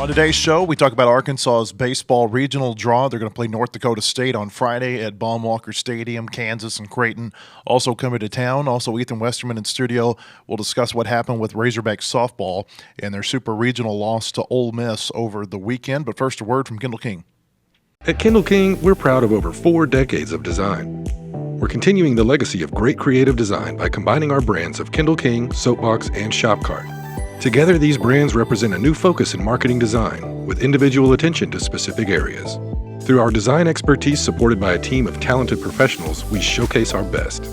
On today's show, we talk about Arkansas's baseball regional draw. They're going to play North Dakota State on Friday at Baum-Walker Stadium. Kansas and Creighton also coming to town. Also, Ethan Westerman in studio will discuss what happened with Razorback softball and their super regional loss to Ole Miss over the weekend. But first, a word from Kendall King. At Kendall King, we're proud of over 4 decades of design. We're continuing the legacy of great creative design by combining our brands of Kendall King, Soapbox, and Shopcart. Together, these brands represent a new focus in marketing design, with individual attention to specific areas. Through our design expertise supported by a team of talented professionals, we showcase our best.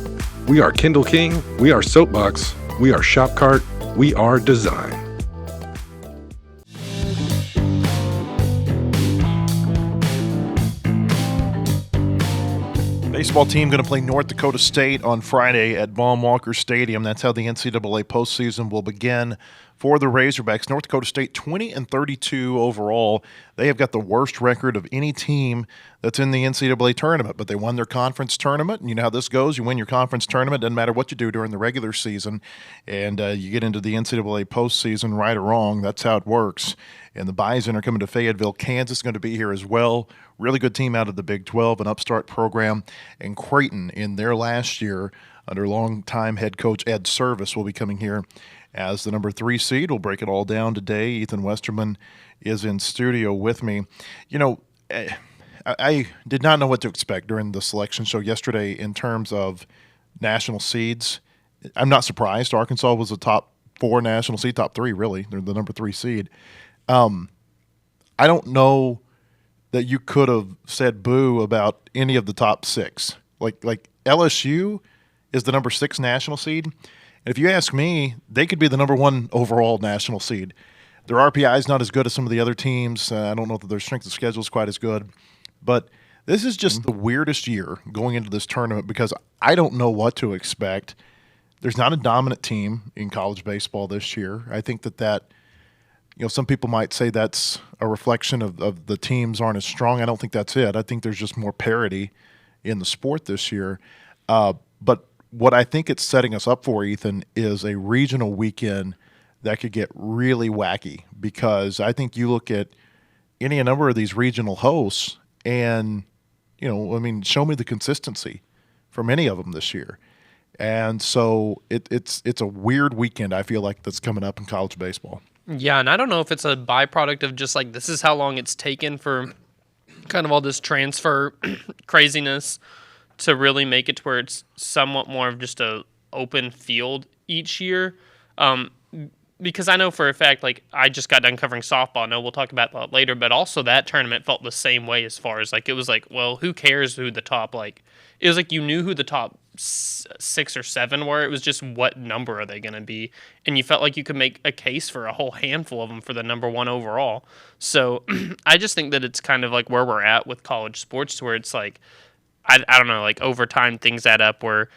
We are Kendall King, we are Soapbox, we are Shopcart, we are design. Baseball team going to play North Dakota State on Friday at Baum-Walker Stadium. That's how the NCAA postseason will begin for the Razorbacks. North Dakota State 20-32 overall. They have got the worst record of any team that's in the NCAA tournament, but they won their conference tournament. And you know how this goes. You win your conference tournament, doesn't matter what you do during the regular season, and you get into the NCAA postseason, right or wrong. That's how it works. And the Bison are coming to Fayetteville. Kansas is going to be here as well. Really good team out of the Big 12, an upstart program. And Creighton, in their last year, under longtime head coach Ed Service, will be coming here as the number 3 seed. We'll break it all down today. Ethan Westerman is in studio with me. You know, I did not know what to expect during the selection show yesterday in terms of national seeds. I'm not surprised. Arkansas was a top 4 national seed, top 3 really. They're the number 3 seed. I don't know that you could have said boo about any of the top 6. Like LSU is the number 6 national seed. And if you ask me, they could be the number 1 overall national seed. Their RPI is not as good as some of the other teams. I don't know that their strength of schedule is quite as good. But this is just the weirdest year going into this tournament because I don't know what to expect. There's not a dominant team in college baseball this year. I think that you know, some people might say that's a reflection of the teams aren't as strong. I don't think that's it. I think there's just more parity in the sport this year. But what I think it's setting us up for, Ethan, is a regional weekend that could get really wacky because I think you look at any number of these regional hosts and, you know, I mean, show me the consistency from any of them this year. And so it's a weird weekend, I feel like, that's coming up in college baseball. Yeah, and I don't know if it's a byproduct of just like this is how long it's taken for kind of all this transfer craziness to really make it to where it's somewhat more of just a open field each year. Because I know for a fact, like I just got done covering softball. I know we'll talk about that later, but also that tournament felt the same way as far as like it was like, well, who cares who the top like? It was like you knew who the top 6 or 7 were. It was just what number are they going to be, and you felt like you could make a case for a whole handful of them for the number 1 overall. So I just think that it's kind of like where we're at with college sports, where it's like I don't know, like over time things add up where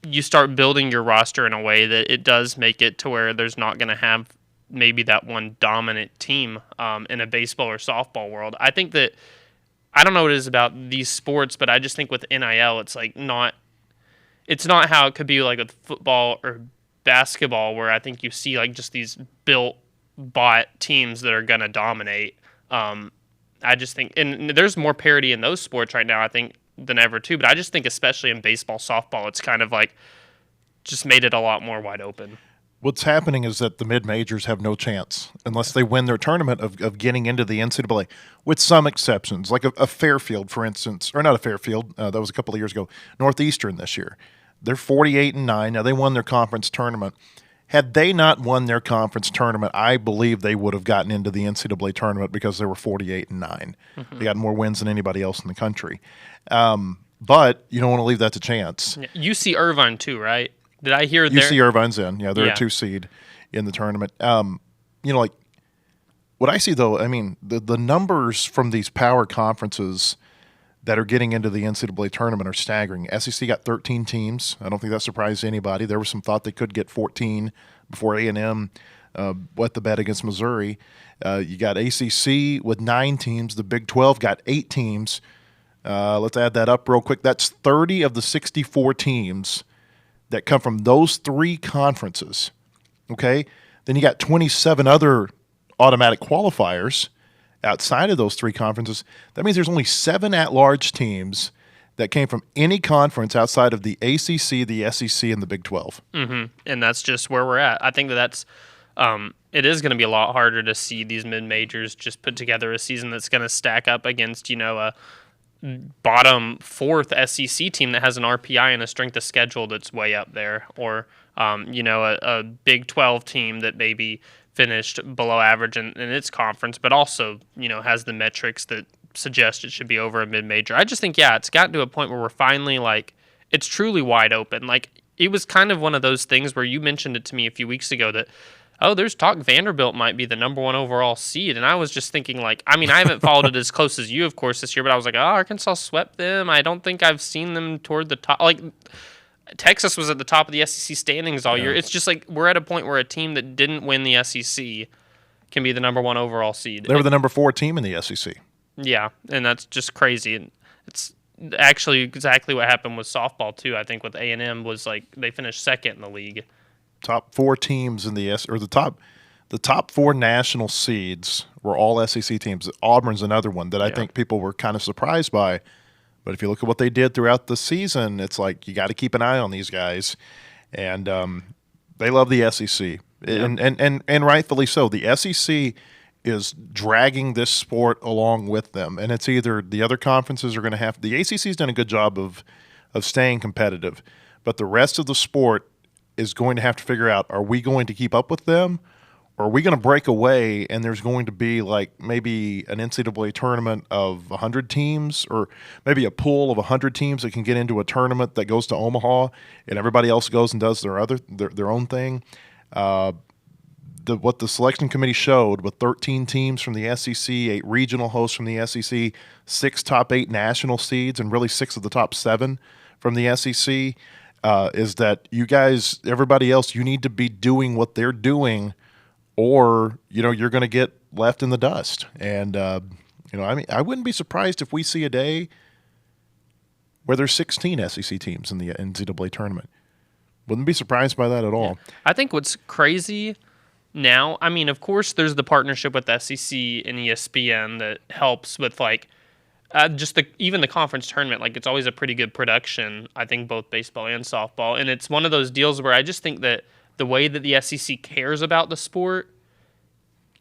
you start building your roster in a way that it does make it to where there's not going to have maybe that one dominant team in a baseball or softball world. I think that I don't know what it is about these sports, but I just think with NIL, it's like it's not how it could be like with football or basketball, where I think you see like just these bought teams that are going to dominate. I just think, and there's more parity in those sports right now, I think, than ever too. But I just think, especially in baseball, softball, it's kind of like just made it a lot more wide open. What's happening is that the mid-majors have no chance unless they win their tournament of getting into the NCAA, with some exceptions, like a Fairfield, for instance, or not a Fairfield, that was a couple of years ago, Northeastern this year. They're 48-9. Now, they won their conference tournament. Had they not won their conference tournament, I believe they would have gotten into the NCAA tournament because they were 48-9. Mm-hmm. They got more wins than anybody else in the country. But you don't want to leave that to chance. UC Irvine, too, right? Did I hear UC Irvine's in. Yeah, they're a 2 seed in the tournament. You know, like what I see, though, I mean, the numbers from these power conferences that are getting into the NCAA tournament are staggering. SEC got 13 teams. I don't think that surprised anybody. There was some thought they could get 14 before A&M wet the bed against Missouri. You got ACC with 9 teams. The Big 12 got 8 teams. Let's add that up real quick. That's 30 of the 64 teams that come from those 3 conferences, okay? Then you got 27 other automatic qualifiers outside of those 3 conferences, that means there's only 7 at-large teams that came from any conference outside of the ACC, the SEC, and the Big 12. And that's just where we're at. I think that's it is going to be a lot harder to see these mid-majors just put together a season that's going to stack up against, a bottom 4th SEC team that has an RPI and a strength of schedule that's way up there, or a Big 12 team that maybe finished below average in its conference, but also has the metrics that suggest it should be over a mid-major. I just think it's gotten to a point where we're finally it's truly wide open. It was kind of one of those things where you mentioned it to me a few weeks ago that, there's talk Vanderbilt might be the number 1 overall seed. And I was just thinking, I haven't followed it as close as you, of course, this year, but I was like, Arkansas swept them. I don't think I've seen them toward the top. Texas was at the top of the SEC standings all year. It's just we're at a point where a team that didn't win the SEC can be the number 1 overall seed. They were the number 4 team in the SEC. Yeah, and that's just crazy. And it's actually exactly what happened with softball, too. I think with A&M was they finished 2nd in the league. Top 4 teams in the top 4 national seeds were all SEC teams. Auburn's another one that I think people were kind of surprised by. But if you look at what they did throughout the season, it's you got to keep an eye on these guys, and they love the SEC, and rightfully so. The SEC is dragging this sport along with them, and it's either the other conferences are going to have. The ACC's done a good job of staying competitive, but the rest of the sport is going to have to figure out, are we going to keep up with them, or are we going to break away and there's going to be maybe an NCAA tournament of 100 teams, or maybe a pool of 100 teams that can get into a tournament that goes to Omaha and everybody else goes and does their own thing. What the selection committee showed with 13 teams from the SEC, 8 regional hosts from the SEC, 6 top 8 national seeds, and really 6 of the top 7 from the SEC, is that you guys, everybody else, you need to be doing what they're doing, or you're going to get left in the dust. And I wouldn't be surprised if we see a day where there's 16 SEC teams in the NCAA tournament. Wouldn't be surprised by that at all. Yeah. I think what's crazy now, of course, there's the partnership with SEC and ESPN that helps with even the conference tournament. It's always a pretty good production, I think, both baseball and softball. And it's one of those deals where I just think that the way that the SEC cares about the sport,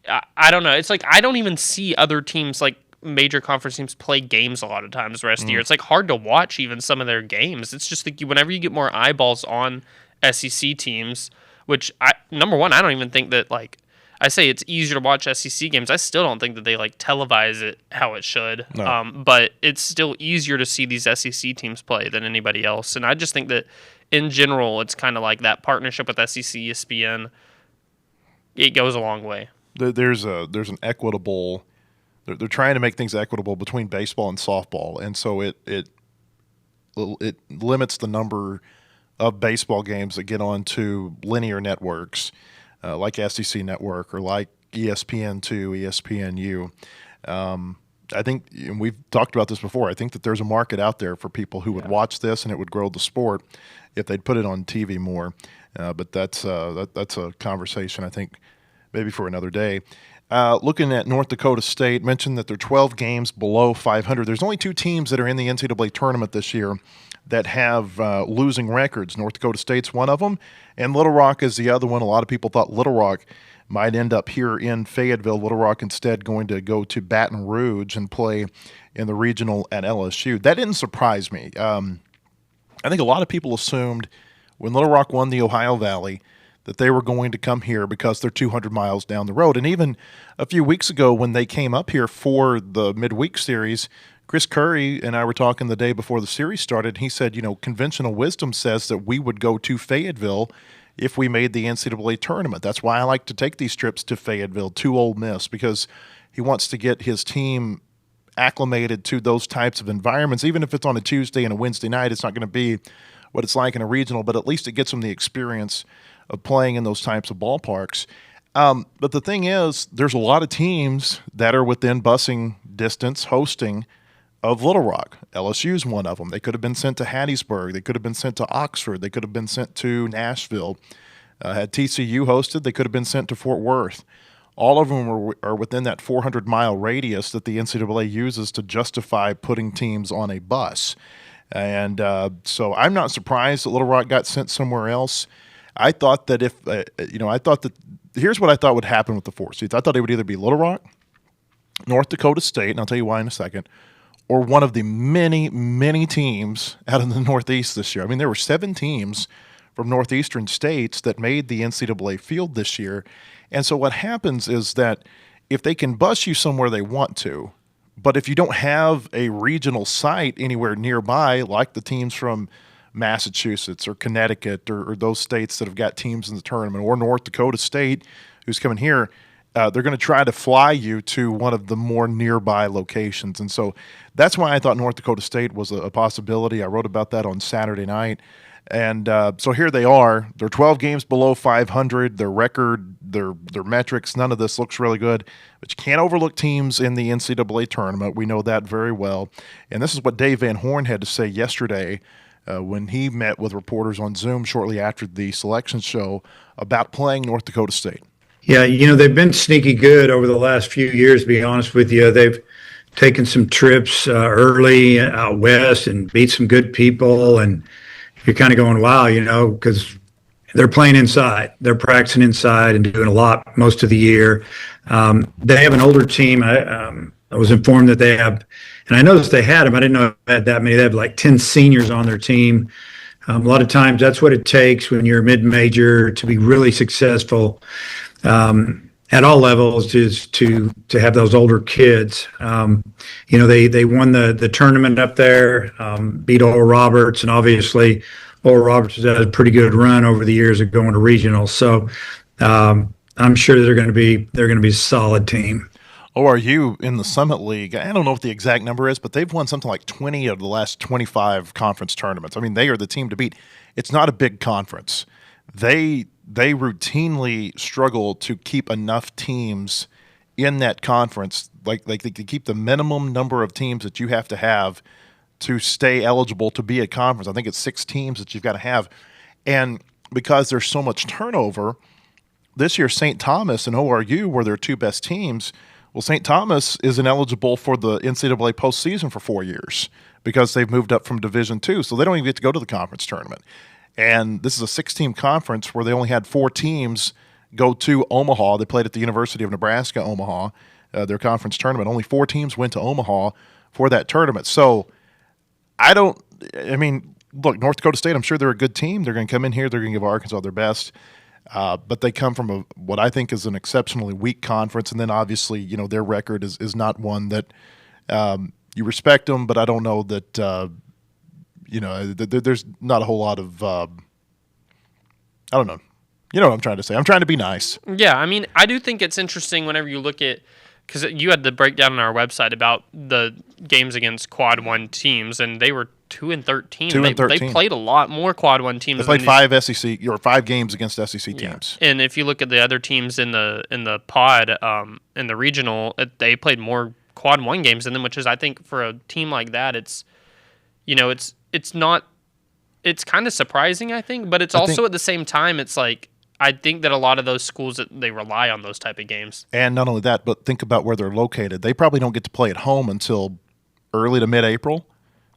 I don't know. It's I don't even see other teams, major conference teams, play games a lot of times the rest of the year. It's hard to watch even some of their games. It's just whenever you get more eyeballs on SEC teams, which, number one, I don't even think that, I say it's easier to watch SEC games. I still don't think that they televise it how it should. No. But it's still easier to see these SEC teams play than anybody else. And I just think that in general, it's kind of that partnership with SEC, ESPN, it goes a long way. There's an equitable. They're trying to make things equitable between baseball and softball, and so it limits the number of baseball games that get onto linear networks. Like SEC Network or like ESPN2, ESPNU. I think, and we've talked about this before, I think that there's a market out there for people who would watch this, and it would grow the sport if they'd put it on TV more. But that's a conversation, I think, maybe for another day. Looking at North Dakota State, mentioned that they're 12 games below 500. There's only 2 teams that are in the NCAA tournament this year that have losing records. North Dakota State's one of them, and Little Rock is the other one. A lot of people thought Little Rock might end up here in Fayetteville. Little Rock instead going to go to Baton Rouge and play in the regional at LSU. That didn't surprise me. I think a lot of people assumed when Little Rock won the Ohio Valley that they were going to come here because they're 200 miles down the road. And even a few weeks ago when they came up here for the midweek series, Chris Curry and I were talking the day before the series started. He said, conventional wisdom says that we would go to Fayetteville if we made the NCAA tournament. That's why I like to take these trips to Fayetteville, to Ole Miss, because he wants to get his team acclimated to those types of environments. Even if it's on a Tuesday and a Wednesday night, it's not going to be what it's like in a regional, but at least it gets them the experience of playing in those types of ballparks. But the thing is, there's a lot of teams that are within busing distance hosting of Little Rock. LSU's one of them. They could have been sent to Hattiesburg. They could have been sent to Oxford. They could have been sent to Nashville. Had TCU hosted, they could have been sent to Fort Worth. all of them are within that 400-mile radius that the NCAA uses to justify putting teams on a bus. And so I'm not surprised that Little Rock got sent somewhere else. I thought that here's what I thought would happen with the 4 seeds. I thought it would either be Little Rock, North Dakota State, and I'll tell you why in a second, or one of the many, many teams out of the Northeast this year. I mean, there were 7 teams from northeastern states that made the NCAA field this year. And so what happens is that if they can bus you somewhere they want to, but if you don't have a regional site anywhere nearby, like the teams from Massachusetts or Connecticut or those states that have got teams in the tournament, or North Dakota State, who's coming here, they're going to try to fly you to one of the more nearby locations. And so that's why I thought North Dakota State was a possibility. I wrote about that on Saturday night. And so here they are. They're 12 games below 500. Their record, their metrics, none of this looks really good. But you can't overlook teams in the NCAA tournament. We know that very well. And this is what Dave Van Horn had to say yesterday when he met with reporters on Zoom shortly after the selection show about playing North Dakota State. Yeah, they've been sneaky good over the last few years, to be honest with you. They've taken some trips early out west and beat some good people, and you're kind of going, wow, because they're playing inside. They're practicing inside and doing a lot most of the year. They have an older team. I was informed that they have, and I noticed they had them. I didn't know they had that many. They have like 10 seniors on their team. A lot of times that's what it takes when you're a mid-major to be really successful at all levels, is to have those older kids. They won the tournament up there, beat Oral Roberts, and obviously Oral Roberts has had a pretty good run over the years of going to regionals. So I'm sure they're going to be a solid team. ORU in the Summit League, I don't know what the exact number is, but they've won something like 20 of the last 25 conference tournaments. I mean, they are the team to beat. It's not a big conference. They routinely struggle to keep enough teams in that conference, like they keep the minimum number of teams that you have to stay eligible to be a conference. I think it's 6 teams that you've got to have. And because there's so much turnover, this year St. Thomas and ORU were their 2 best teams. Well, St. Thomas isn't eligible for the NCAA postseason for 4 years because they've moved up from Division II, so they don't even get to go to the conference tournament. And this is a 6-team conference where they only had 4 teams go to Omaha. They played at the University of Nebraska, Omaha, their conference tournament. Only 4 teams went to Omaha for that tournament. So look, North Dakota State, I'm sure they're a good team. They're going to come in here. They're going to give Arkansas their best. But they come from what I think is an exceptionally weak conference. And then obviously, their record is not one that you respect them, but I don't know that, there's not a whole lot of, I don't know. You know what I'm trying to say. I'm trying to be nice. Yeah, I mean, I do think it's interesting whenever you look at, because you had the breakdown on our website about the games against Quad 1 teams, and they were 2-13. 2-13. They played a lot more Quad 1 teams. They played 5 games against SEC teams. And if you look at the other teams in the pod, in the regional, they played more Quad 1 games than them, which is, I think, for a team like that, it's kind of surprising, I think, but it's also at the same time, it's like, I think that a lot of those schools, they rely on those type of games. And not only that, but think about where they're located. They probably don't get to play at home until early to mid-April.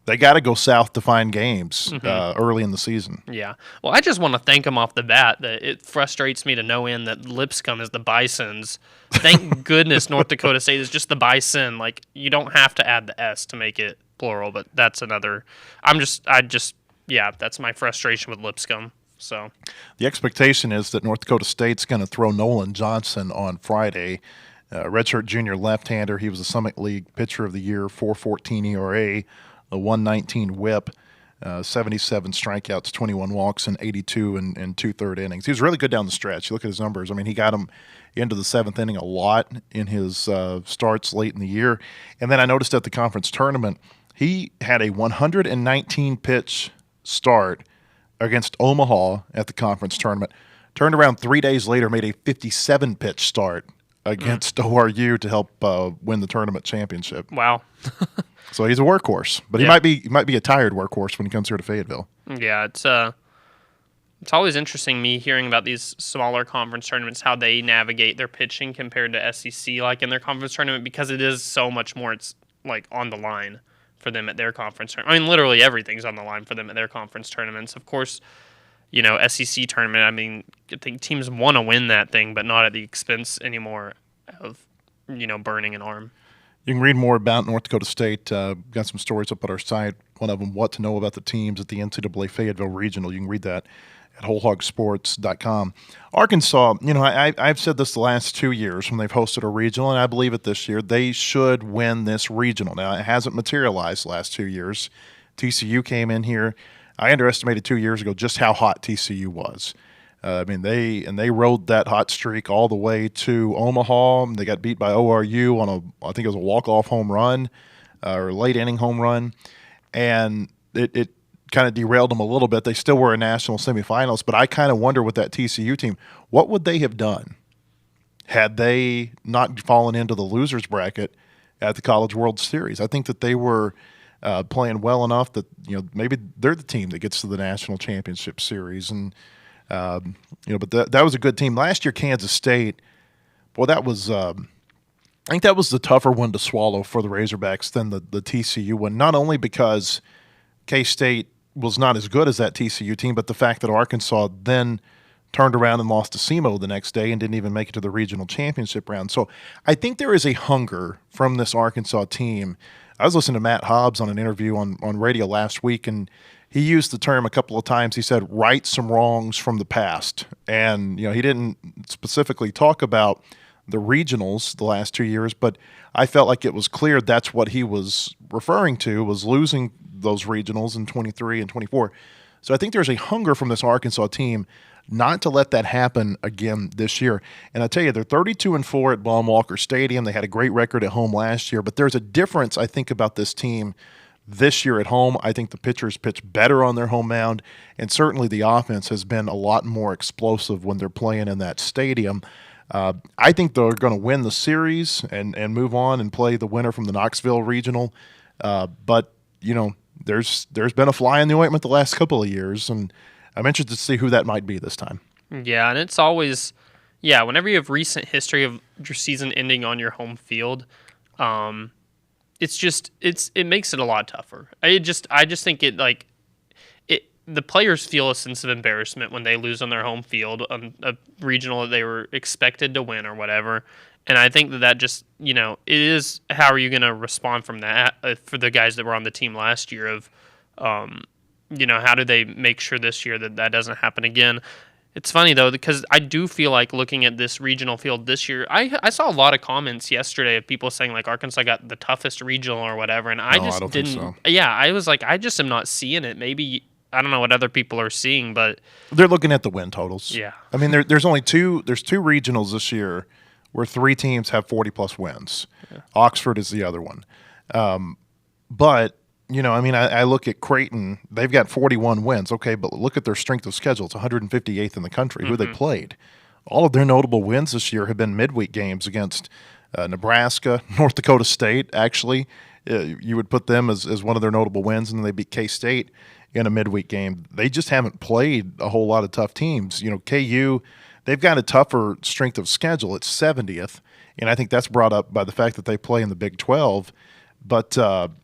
They got to go south to find games early in the season. Yeah. Well, I just want to thank them off the bat. That it frustrates me to no end that Lipscomb is the Bisons. Thank goodness North Dakota State is just the Bison. Like, you don't have to add the S to make it plural, but that's another. That's my frustration with Lipscomb. So the expectation is that North Dakota State's going to throw Nolan Johnson on Friday. Redshirt junior left-hander. He was a Summit League Pitcher of the Year, 4.14 ERA, a 1.19 WHIP, 77 strikeouts, 21 walks, and 82 in 2/3 innings. He was really good down the stretch. You look at his numbers. I mean, he got him into the 7th inning a lot in his starts late in the year. And then I noticed at the conference tournament, he had a 119-pitch start against Omaha at the conference tournament. Turned around 3 days later, made a 57-pitch start against ORU to help win the tournament championship. Wow. So he's a workhorse, but he might be a tired workhorse when he comes here to Fayetteville. Yeah, it's It's always interesting me hearing about these smaller conference tournaments, how they navigate their pitching compared to SEC, like in their conference tournament, because it is so much more. It's like on the line for them at their conference tournament. I mean, literally everything's on the line for them at their conference tournaments. Of course, SEC tournament. I mean, I think teams want to win that thing, but not at the expense anymore of burning an arm. You can read more about North Dakota State. Got some stories up at our site. One of them, what to know about the teams at the NCAA Fayetteville Regional. You can read that at wholehogsports.com. Arkansas, I've said this the last 2 years when they've hosted a regional, and I believe it this year. They should win this regional. Now, it hasn't materialized the last 2 years. TCU came in here. I underestimated 2 years ago just how hot TCU was. They rode that hot streak all the way to Omaha. They got beat by ORU on I think it was a walk-off home run or late inning home run, and it kind of derailed them a little bit. They still were a national semifinalist, but I kind of wonder with that TCU team, what would they have done had they not fallen into the losers bracket at the College World Series? I think that they were playing well enough that maybe they're the team that gets to the national championship series, and but that was a good team last year. Kansas State, boy, that was I think that was the tougher one to swallow for the Razorbacks than the TCU one. Not only because K-State was not as good as that TCU team, but the fact that Arkansas then turned around and lost to SEMO the next day and didn't even make it to the regional championship round. So I think there is a hunger from this Arkansas team. I was listening to Matt Hobbs on an interview on radio last week, and he used the term a couple of times. He said, right some wrongs from the past. And, he didn't specifically talk about the regionals the last 2 years, but I felt like it was clear that's what he was referring to, was losing those regionals in 23 and 24. So I think there's a hunger from this Arkansas team not to let that happen again this year. And I tell you, they're 32-4 at Baum-Walker Stadium. They had a great record at home last year, but there's a difference, I think, about this team this year at home. I think the pitchers pitch better on their home mound, and certainly the offense has been a lot more explosive when they're playing in that stadium. I think they're going to win the series and move on and play the winner from the Knoxville Regional. But there's been a fly in the ointment the last couple of years, and I'm interested to see who that might be this time. Yeah, and it's always, whenever you have recent history of your season ending on your home field, it makes it a lot tougher. I just think the players feel a sense of embarrassment when they lose on their home field on a regional that they were expected to win or whatever. And I think that just, it is, how are you going to respond from that for the guys that were on the team last year of, how do they make sure this year that doesn't happen again? It's funny, though, because I do feel like looking at this regional field this year, I saw a lot of comments yesterday of people saying, like, Arkansas got the toughest regional or whatever, and I don't didn't. Think so. Yeah, I was like, I just am not seeing it. Maybe, I don't know what other people are seeing, but they're looking at the win totals. Yeah. I mean, there's only two regionals this year where 3 teams have 40-plus wins. Yeah. Oxford is the other one. But I look at Creighton. They've got 41 wins. Okay, but look at their strength of schedule. It's 158th in the country. Who they played. All of their notable wins this year have been midweek games against Nebraska, North Dakota State, actually. You would put them as one of their notable wins, and then they beat K-State in a midweek game. They just haven't played a whole lot of tough teams. KU, they've got a tougher strength of schedule. It's 70th, and I think that's brought up by the fact that they play in the Big 12. But,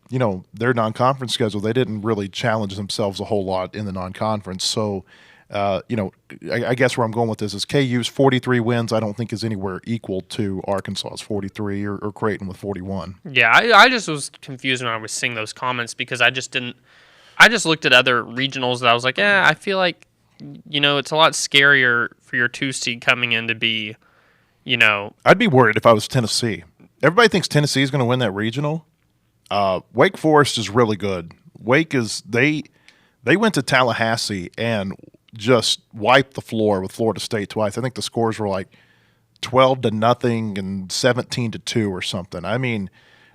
their non-conference schedule, they didn't really challenge themselves a whole lot in the non-conference. So, I guess where I'm going with this is KU's 43 wins I don't think is anywhere equal to Arkansas's 43 or Creighton with 41. Yeah, I just was confused when I was seeing those comments because I just looked at other regionals that I was like, I feel like, it's a lot scarier for your 2 seed coming in to be, I'd be worried if I was Tennessee. Everybody thinks Tennessee is going to win that regional. Wake Forest is really good. Wake is they went to Tallahassee and just wiped the floor with Florida State twice. I think the scores were like 12-0 and 17-2 or something. I mean,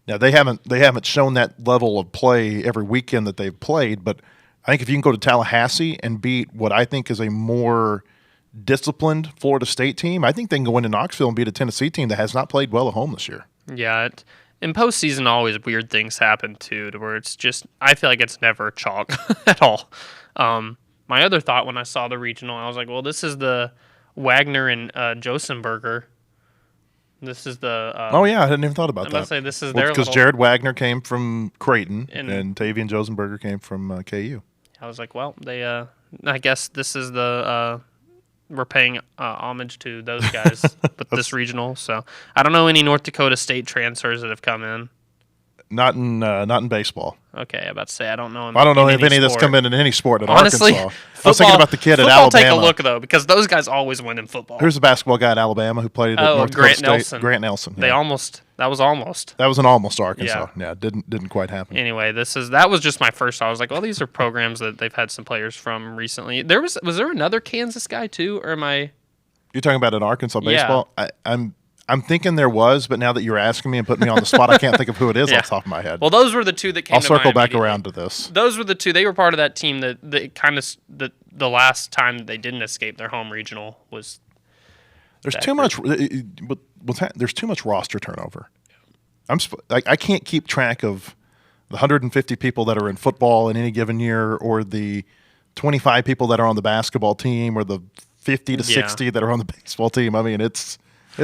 now they haven't shown that level of play every weekend that they've played, but I think if you can go to Tallahassee and beat what I think is a more disciplined Florida State team, I think they can go into Knoxville and beat a Tennessee team that has not played well at home this year. Yeah, in postseason, always weird things happen too, to where it's just, I feel like it's never chalk at all. my other thought when I saw the regional, I was like, well, this is the Wagner and Josenberger. This is the. Oh yeah, I hadn't even thought about I'm that. about to say this is their because little. Jared Wagner came from Creighton And- Tavian Josenberger came from KU. I was like, well, they. I guess this is the. We're paying homage to those guys with this regional. So I don't know any North Dakota State transfers that have come in. Not in baseball. Okay, I'm about to say I don't know. I don't know if any of this sport. come in any sport at Honestly, Arkansas. I was thinking about the kid at football, Alabama. take a look though, because those guys always win in football. Who's the basketball guy at Alabama who played at North Grant Dakota State? Nelson. Grant Nelson. They yeah. almost. That was almost. That was an almost Arkansas. Yeah, didn't quite happen. Anyway, that was just my first thought. I was like, well, these are programs that they've had some players from recently. Was there another Kansas guy too, or am I? You're talking about in Arkansas Yeah. baseball? I'm thinking there was, but now that you're asking me and putting me on the spot, I can't think of who it is Yeah. off the top of my head. Well, those were the two that came. I'll to circle mind back immediately. around to this. Those were the two. They were part of that team that kind of the last time that they didn't escape their home regional was. There's too much. There's too much roster turnover. I can't keep track of the 150 people that are in football in any given year, or the 25 people that are on the basketball team, or the 50 to 60 that are on the baseball team. I mean, it's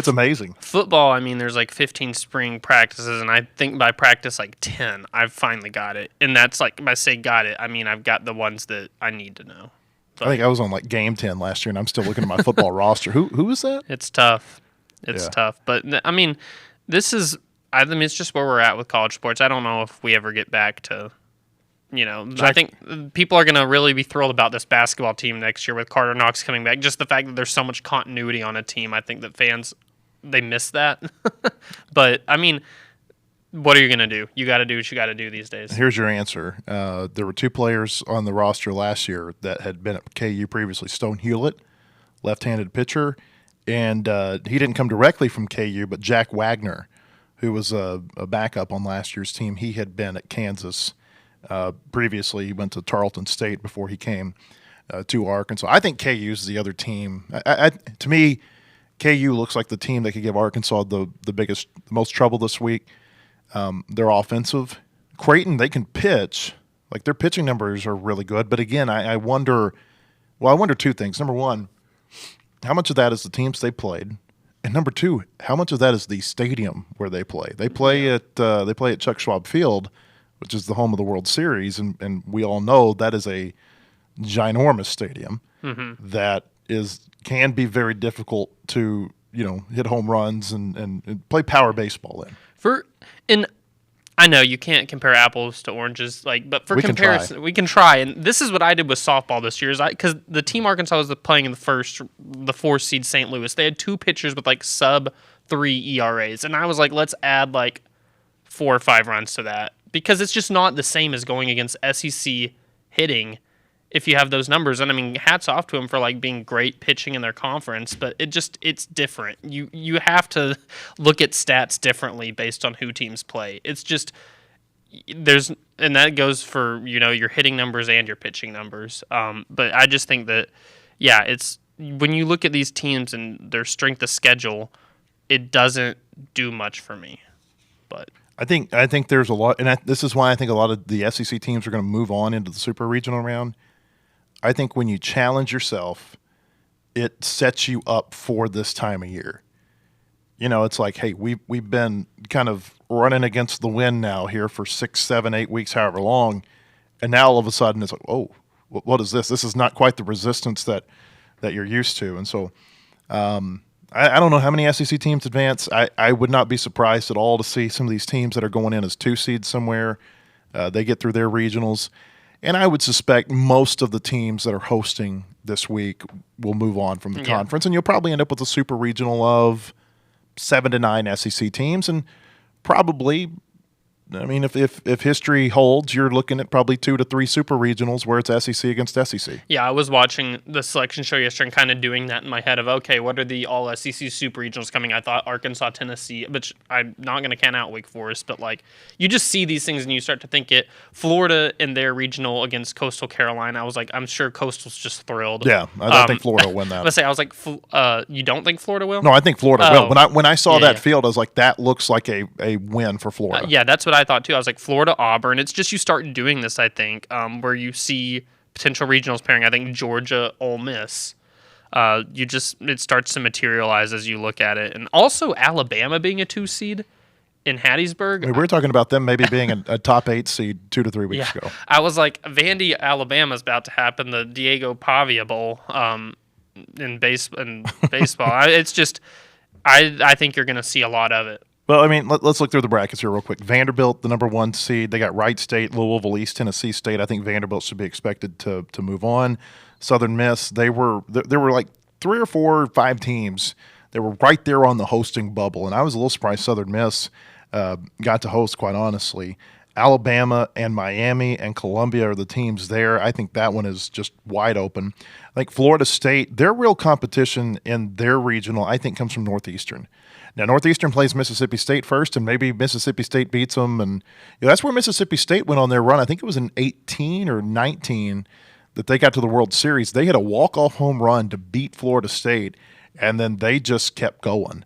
amazing. Football, I mean, there's like 15 spring practices, and I think by practice like 10, I've finally got it. And that's like, if I say got it, I mean I've got the ones that I need to know. But I think I was on like game 10 last year, and I'm still looking at my football roster. Who is that? it's tough. It's Yeah. tough. But I mean, it's just where we're at with college sports. I don't know if we ever get back to, I think people are going to really be thrilled about this basketball team next year with Karter Knox coming back. Just the fact that there's so much continuity on a team, I think that fans, they miss that. But, I mean, what are you going to do? You got to do what you got to do these days. Here's your answer. There were two players on the roster last year that had been at KU previously. Stone Hewlett, left-handed pitcher, and he didn't come directly from KU, but Jack Wagner, who was a backup on last year's team. He had been at Kansas previously. He went to Tarleton State before he came to Arkansas. I think KU's the other team. To me, KU looks like the team that could give Arkansas the most trouble this week. They're offensive. Creighton, they can pitch. Like, their pitching numbers are really good. But again, I wonder two things. Number one, how much of that is the teams they played? And number two, how much of that is the stadium where they play? They play at Chuck Schwab Field, which is the home of the World Series, and we all know that is a ginormous stadium that can be very difficult to hit home runs and play power baseball in. I know you can't compare apples to oranges, but for We can comparison, we can try. And this is what I did with softball this year, because the team Arkansas was playing in the 4 seed St. Louis. They had two pitchers with sub 3 ERAs, and I was like, let's add 4 or 5 runs to that, because it's just not the same as going against SEC hitting if you have those numbers. And I mean, hats off to them for being great pitching in their conference, but it's different. You have to look at stats differently based on who teams play. It's just and that goes for your hitting numbers and your pitching numbers. But I just think that it's when you look at these teams and their strength of schedule, it doesn't do much for me. But I think there's a lot, and this is why I think a lot of the SEC teams are going to move on into the super regional round. I think when you challenge yourself, it sets you up for this time of year. It's like, hey, we've been kind of running against the wind now here for 6, 7, 8 weeks, however long, and now all of a sudden it's like, oh, what is this? This is not quite the resistance that you're used to, and so I don't know how many SEC teams advance. I would not be surprised at all to see some of these teams that are going in as 2 seeds somewhere. They get through their regionals. And I would suspect most of the teams that are hosting this week will move on from the conference. And you'll probably end up with a super regional of 7 to 9 SEC teams. And probably, I mean, if history holds, you're looking at probably 2 to 3 super regionals where it's SEC against SEC. Yeah, I was watching the selection show yesterday and kind of doing that in my head of, okay, what are the all SEC super regionals coming? I thought Arkansas, Tennessee, which I'm not going to count out Wake Forest, but you just see these things and you start to think Florida in their regional against Coastal Carolina. I was like, I'm sure Coastal's just thrilled. Yeah, I think Florida will win that. I was like, you don't think Florida will? No, I think Florida will. When I saw that field, I was like, that looks like a win for Florida. Yeah, that's what I thought too. I was like, Florida, Auburn. It's just you start doing this, I think, where you see potential regionals pairing. I think Georgia, Ole Miss. It starts to materialize as you look at it, and also Alabama being a 2 seed in Hattiesburg. I mean, we were talking about them maybe being a top 8 seed 2 to 3 weeks ago. I was like, Vandy, Alabama's about to happen. The Diego Pavia Bowl in baseball. It's just, I think you're going to see a lot of it. Well, I mean, let's look through the brackets here real quick. Vanderbilt, the number 1 seed. They got Wright State, Louisville, East Tennessee State. I think Vanderbilt should be expected to move on. Southern Miss, there were like 3 or 4 or 5 teams that were right there on the hosting bubble, and I was a little surprised Southern Miss got to host, quite honestly. Alabama and Miami and Columbia are the teams there. I think that one is just wide open. Like Florida State, their real competition in their regional, I think, comes from Northeastern. Now, Northeastern plays Mississippi State first, and maybe Mississippi State beats them. And that's where Mississippi State went on their run. I think it was in 18 or 19 that they got to the World Series. They had a walk-off home run to beat Florida State, and then they just kept going.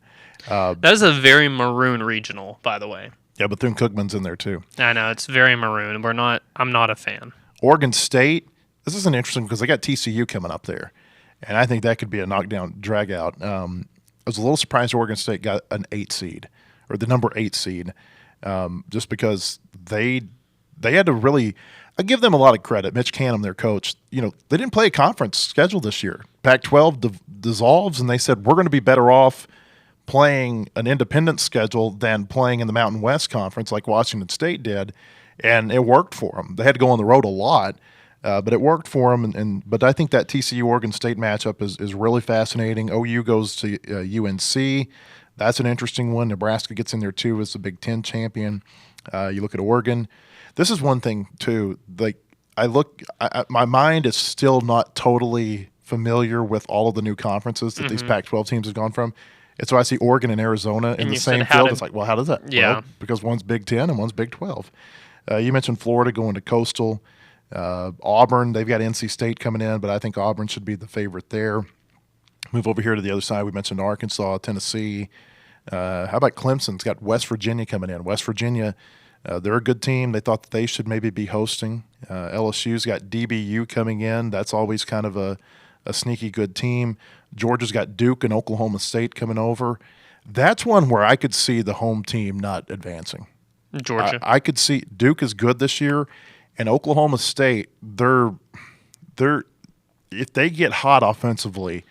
That is a very maroon regional, by the way. Yeah, Bethune-Cookman's in there too. I know, it's very maroon. I'm not a fan. Oregon State, this isn't interesting because they got TCU coming up there, and I think that could be a knockdown, drag-out. I was a little surprised Oregon State got an 8 seed, or the number 8 seed, just because they had to really – I give them a lot of credit. Mitch Canham, their coach, they didn't play a conference schedule this year. Pac-12 dissolves, and they said, we're going to be better off playing an independent schedule than playing in the Mountain West Conference like Washington State did, and it worked for them. They had to go on the road a lot, but it worked for them. But I think that TCU-Oregon State matchup is really fascinating. OU goes to UNC. That's an interesting one. Nebraska gets in there too as the Big Ten champion. You look at Oregon. This is one thing too. Like my mind is still not totally familiar with all of the new conferences that these Pac-12 teams have gone from. And so I see Oregon and Arizona in the same field. It's like, well, how does that? Yeah. Well, because one's Big Ten and one's Big 12. You mentioned Florida going to Coastal. Auburn, they've got NC State coming in, but I think Auburn should be the favorite there. Move over here to the other side. We mentioned Arkansas, Tennessee. How about Clemson's got West Virginia coming in? West Virginia, they're a good team. They thought that they should maybe be hosting. LSU's got DBU coming in. That's always kind of a sneaky good team. Georgia's got Duke and Oklahoma State coming over. That's one where I could see the home team not advancing. Georgia. I could see Duke is good this year, and Oklahoma State, they're if they get hot offensively,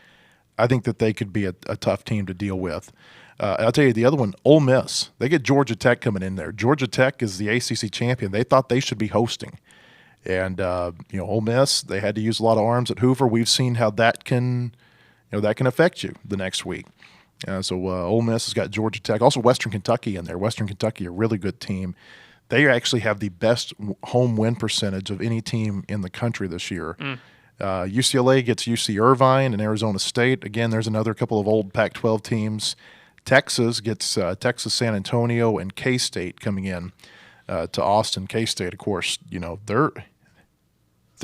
I think that they could be a tough team to deal with. I'll tell you the other one, Ole Miss. They get Georgia Tech coming in there. Georgia Tech is the ACC champion. They thought they should be hosting. And Ole Miss, they had to use a lot of arms at Hoover. We've seen how that can affect you the next week. So Ole Miss has got Georgia Tech. Also Western Kentucky in there. Western Kentucky, a really good team. They actually have the best home win percentage of any team in the country this year. UCLA gets UC Irvine and Arizona State. Again, there's another couple of old Pac-12 teams. Texas gets Texas San Antonio and K-State coming in to Austin. K-State, of course, they're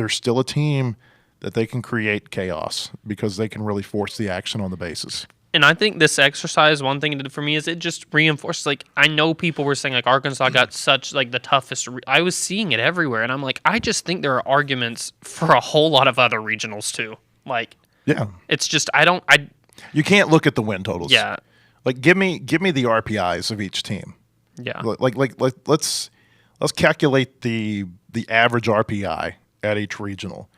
still a team that they can create chaos because they can really force the action on the bases. And I think this exercise, one thing it did for me is it just reinforced, I know people were saying, Arkansas got such, the toughest. I was seeing it everywhere, and I'm like, I just think there are arguments for a whole lot of other regionals, too. Yeah. It's just, You can't look at the win totals. Yeah. Give me the RPIs of each team. Yeah. Let's calculate the average RPI at each regional.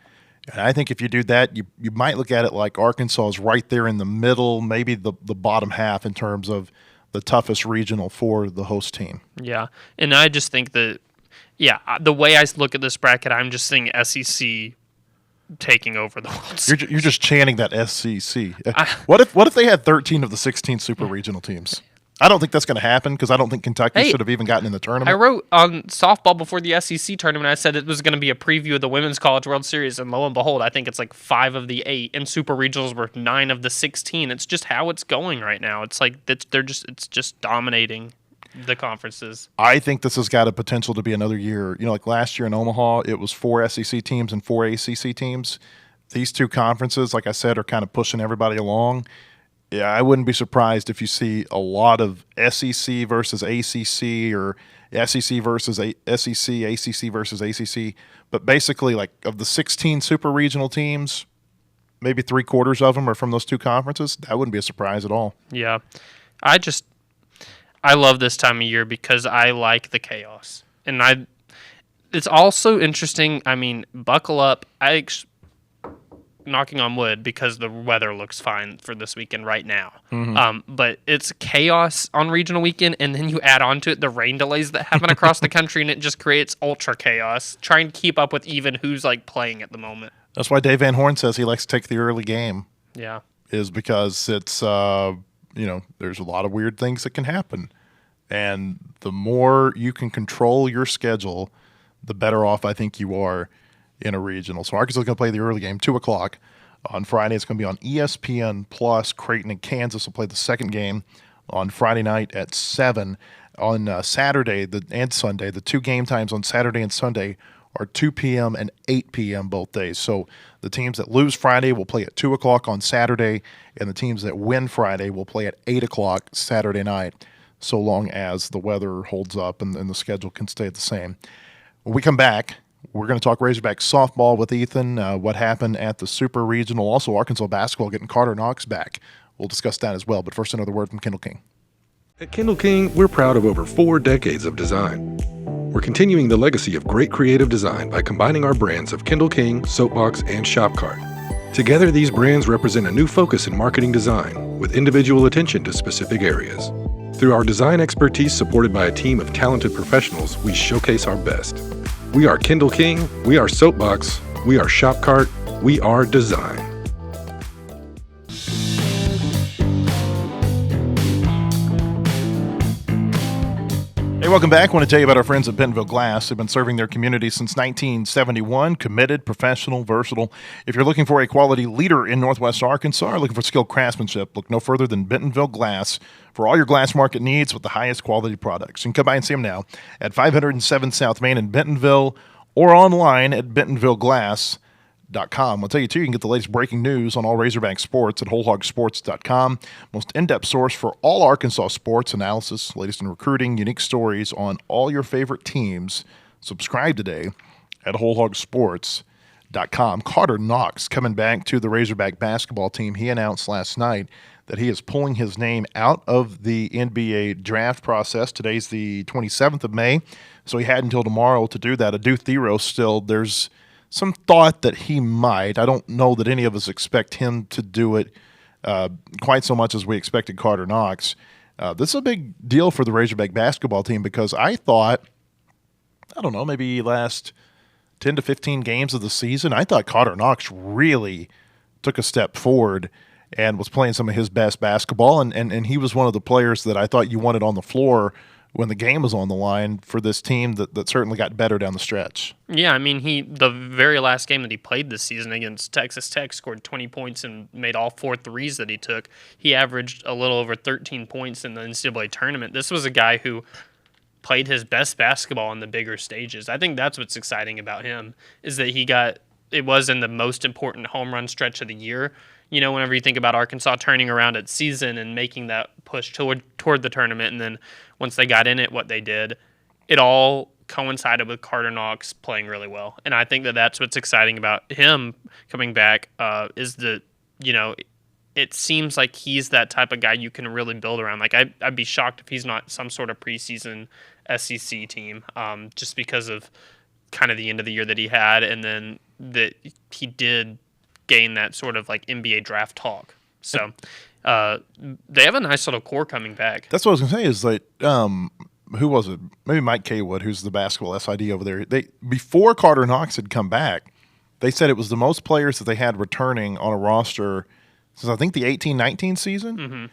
And I think if you do that, you might look at it like Arkansas is right there in the middle, maybe the bottom half in terms of the toughest regional for the host team. Yeah. And I just think that, the way I look at this bracket, I'm just seeing SEC taking over the World Series. You're just chanting that SEC. What if they had 13 of the 16 super regional teams? I don't think that's going to happen because I don't think Kentucky should have even gotten in the tournament. I wrote on softball before the SEC tournament, I said it was going to be a preview of the Women's College World Series, and lo and behold, I think it's 5 of the 8, and super regionals were 9 of the 16. It's just how it's going right now. It's it's just dominating the conferences. I think this has got a potential to be another year. Like last year in Omaha, it was 4 SEC teams and 4 ACC teams. These two conferences, like I said, are kind of pushing everybody along. Yeah, I wouldn't be surprised if you see a lot of SEC versus ACC or SEC versus SEC, ACC versus ACC. But basically, like of the 16 super regional teams, maybe 3/4 of them are from those two conferences. That wouldn't be a surprise at all. Yeah. I love this time of year because I like the chaos. And it's also interesting. I mean, buckle up. Knocking on wood because the weather looks fine for this weekend right now. But it's chaos on regional weekend, and then you add on to it the rain delays that happen across the country, and it just creates ultra chaos trying to keep up with even who's like playing at the moment. That's why Dave Van Horn says he likes to take the early game. Yeah. Is because it's, there's a lot of weird things that can happen. And the more you can control your schedule, the better off I think you are in a regional. So Arkansas is going to play the early game, 2 o'clock on Friday. It's going to be on ESPN Plus. Creighton and Kansas will play the second game on Friday night at 7. On Saturday and Sunday, the 2 game times on Saturday and Sunday are 2 p.m. and 8 p.m. both days. So the teams that lose Friday will play at 2 o'clock on Saturday, and the teams that win Friday will play at 8 o'clock Saturday night, so long as the weather holds up and the schedule can stay the same. When we come back, we're going to talk Razorback softball with Ethan, what happened at the Super Regional. Also, Arkansas basketball getting Karter Knox back. We'll discuss that as well. But first, another word from Kendall King. At Kendall King, we're proud of over 4 decades of design. We're continuing the legacy of great creative design by combining our brands of Kendall King, Soapbox, and Shopcart. Together, these brands represent a new focus in marketing design with individual attention to specific areas. Through our design expertise supported by a team of talented professionals, we showcase our best. We are Kendall King, we are Soapbox, we are Shopcart, we are design. Hey, welcome back. I want to tell you about our friends at Bentonville Glass. They've been serving their community since 1971. Committed, professional, versatile. If you're looking for a quality leader in Northwest Arkansas or looking for skilled craftsmanship, look no further than Bentonville Glass for all your glass market needs with the highest quality products. You can come by and see them now at 507 South Main in Bentonville or online at bentonvilleglass.com. I'll tell you, too, you can get the latest breaking news on all Razorback sports at wholehogsports.com. Most in-depth source for all Arkansas sports analysis, latest in recruiting, unique stories on all your favorite teams. Subscribe today at wholehogsports.com. Karter Knox coming back to the Razorback basketball team. He announced last night that he is pulling his name out of the NBA draft process. Today's the 27th of May, so he had until tomorrow to do that. Adu Theros still, there's some thought that he might. I don't know that any of us expect him to do it quite so much as we expected Karter Knox. This is a big deal for the Razorback basketball team because I thought, I don't know, maybe last 10 to 15 games of the season, I thought Karter Knox really took a step forward and was playing some of his best basketball, and he was one of the players that I thought you wanted on the floor when the game was on the line for this team that certainly got better down the stretch. Yeah, I mean, the very last game that he played this season against Texas Tech scored 20 points and made all 4 threes that he took. He averaged a little over 13 points in the NCAA tournament. This was a guy who played his best basketball on the bigger stages. I think that's what's exciting about him is that it was in the most important home run stretch of the year. You know, whenever you think about Arkansas turning around its season and making that push toward the tournament, and then once they got in it, what they did, it all coincided with Karter Knox playing really well. And I think that that's what's exciting about him coming back is that, you know, it seems like he's that type of guy you can really build around. Like, I'd be shocked if he's not some sort of preseason SEC team just because of kind of the end of the year that he had, and then that he did gain that sort of like NBA draft talk. So they have a nice little core coming back. That's what I was going to say is like, who was it? Maybe Mike Kaywood, who's the basketball SID over there. Before Karter Knox had come back, they said it was the most players that they had returning on a roster since I think the 18-19 season. Mm-hmm.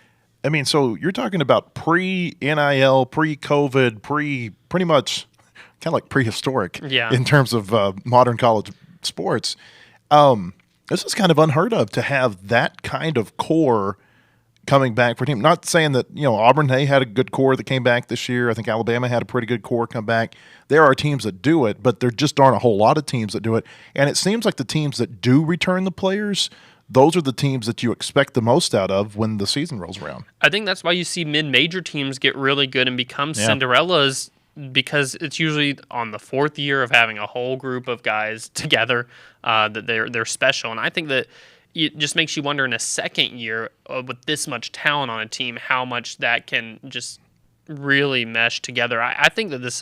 I mean, so you're talking about pre-NIL, pre-COVID, pretty much kind of like prehistoric in terms of modern college sports. This is kind of unheard of to have that kind of core coming back for a team. Not saying that, you know, Auburn, they had a good core that came back this year. I think Alabama had a pretty good core come back. There are teams that do it, but there just aren't a whole lot of teams that do it. And it seems like the teams that do return the players those are the teams that you expect the most out of when the season rolls around. I think that's why you see mid-major teams get really good and become Cinderellas, because it's usually on the fourth year of having a whole group of guys together that they're special. And I think that it just makes you wonder in a second year with this much talent on a team, how much that can just really mesh together. I think that this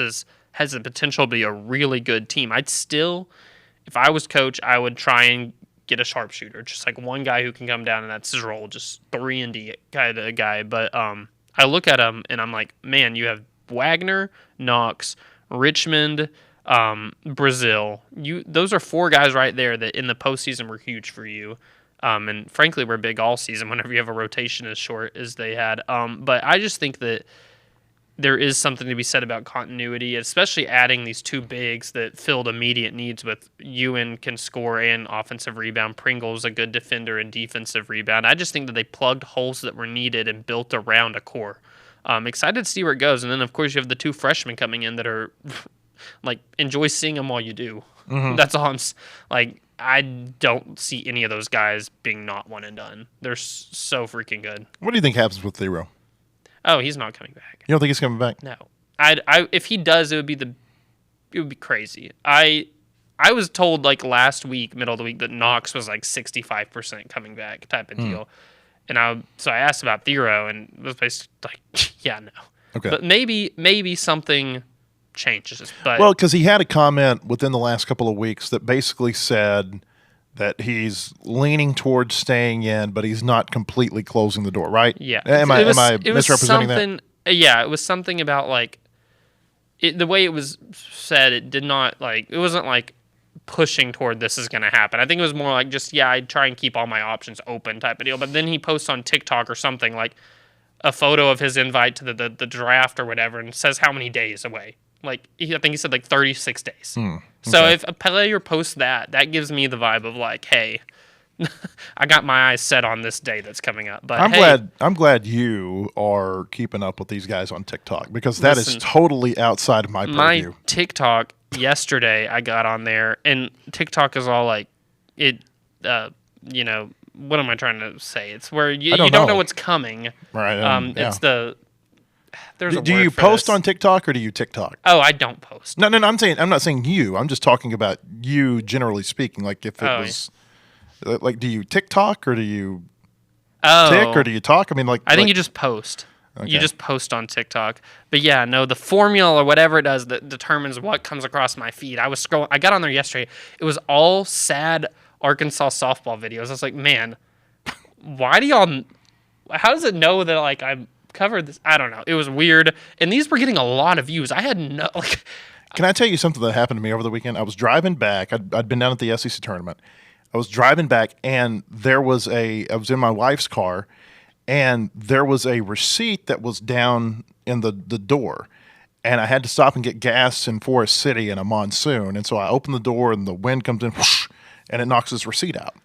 has the potential to be a really good team. I'd still, if I was coach, I would try and get a sharpshooter, just like one guy who can come down and that's his role, just 3-and-D kind of guy. But I look at him and I'm like, man, you have Wagner, Knox, Richmond, Brazil. Those are 4 guys right there that in the postseason were huge for you. And frankly, we're big all season whenever you have a rotation as short as they had. But I just think that there is something to be said about continuity, especially adding these 2 bigs that filled immediate needs with Ewan can score and offensive rebound. Pringle's a good defender and defensive rebound. I just think that they plugged holes that were needed and built around a core. Excited to see where it goes. And then, of course, you have the 2 freshmen coming in that are, like, enjoy seeing them while you do. Mm-hmm. That's all I don't see any of those guys being not one and done. They're so freaking good. What do you think happens with Thero? Oh, he's not coming back. You don't think he's coming back? No. If he does, it would be crazy. I was told like last week, middle of the week, that Knox was like 65% coming back type of deal. And so I asked about Thero, and it was basically like, yeah, no. Okay. But maybe something changes. But well, because he had a comment within the last couple of weeks that basically said that he's leaning towards staying in, but he's not completely closing the door, right? Yeah. Am I misrepresenting that? Yeah, it was something about like the way it was said. It did not it wasn't like pushing toward this is going to happen. I think it was more like just I'd try and keep all my options open type of deal. But then he posts on TikTok or something like a photo of his invite to the draft or whatever, and says how many days away. I think he said 36 days. Okay. So if a player posts that gives me the vibe of like, hey, I got my eyes set on this day that's coming up. But I'm glad you are keeping up with these guys on TikTok, because that is totally outside of my purview. My TikTok yesterday, I got on there, and TikTok is all like it. What am I trying to say? It's where you don't know what's coming. Right. It's the. Do you post on TikTok or do you TikTok? Oh, I don't post. No. I'm not saying you. I'm just talking about you generally speaking. Like if it was, like, do you TikTok or do you tick or do you talk? I mean, I think you just post. Okay. You just post on TikTok. But yeah, no, the formula or whatever it does that determines what comes across my feed. I was scrolling. I got on there yesterday. It was all sad Arkansas softball videos. I was like, man, why do y'all? How does it know that I'm covered this? I don't know. It was weird, and these were getting a lot of views. I had no Can I tell you something that happened to me over the weekend? I was driving back. I'd been down at the SEC tournament. I was driving back, and I was in my wife's car, and there was a receipt that was down in the door, and I had to stop and get gas in Forest City in a monsoon, and so I opened the door, and the wind comes in, whoosh, and it knocks this receipt out.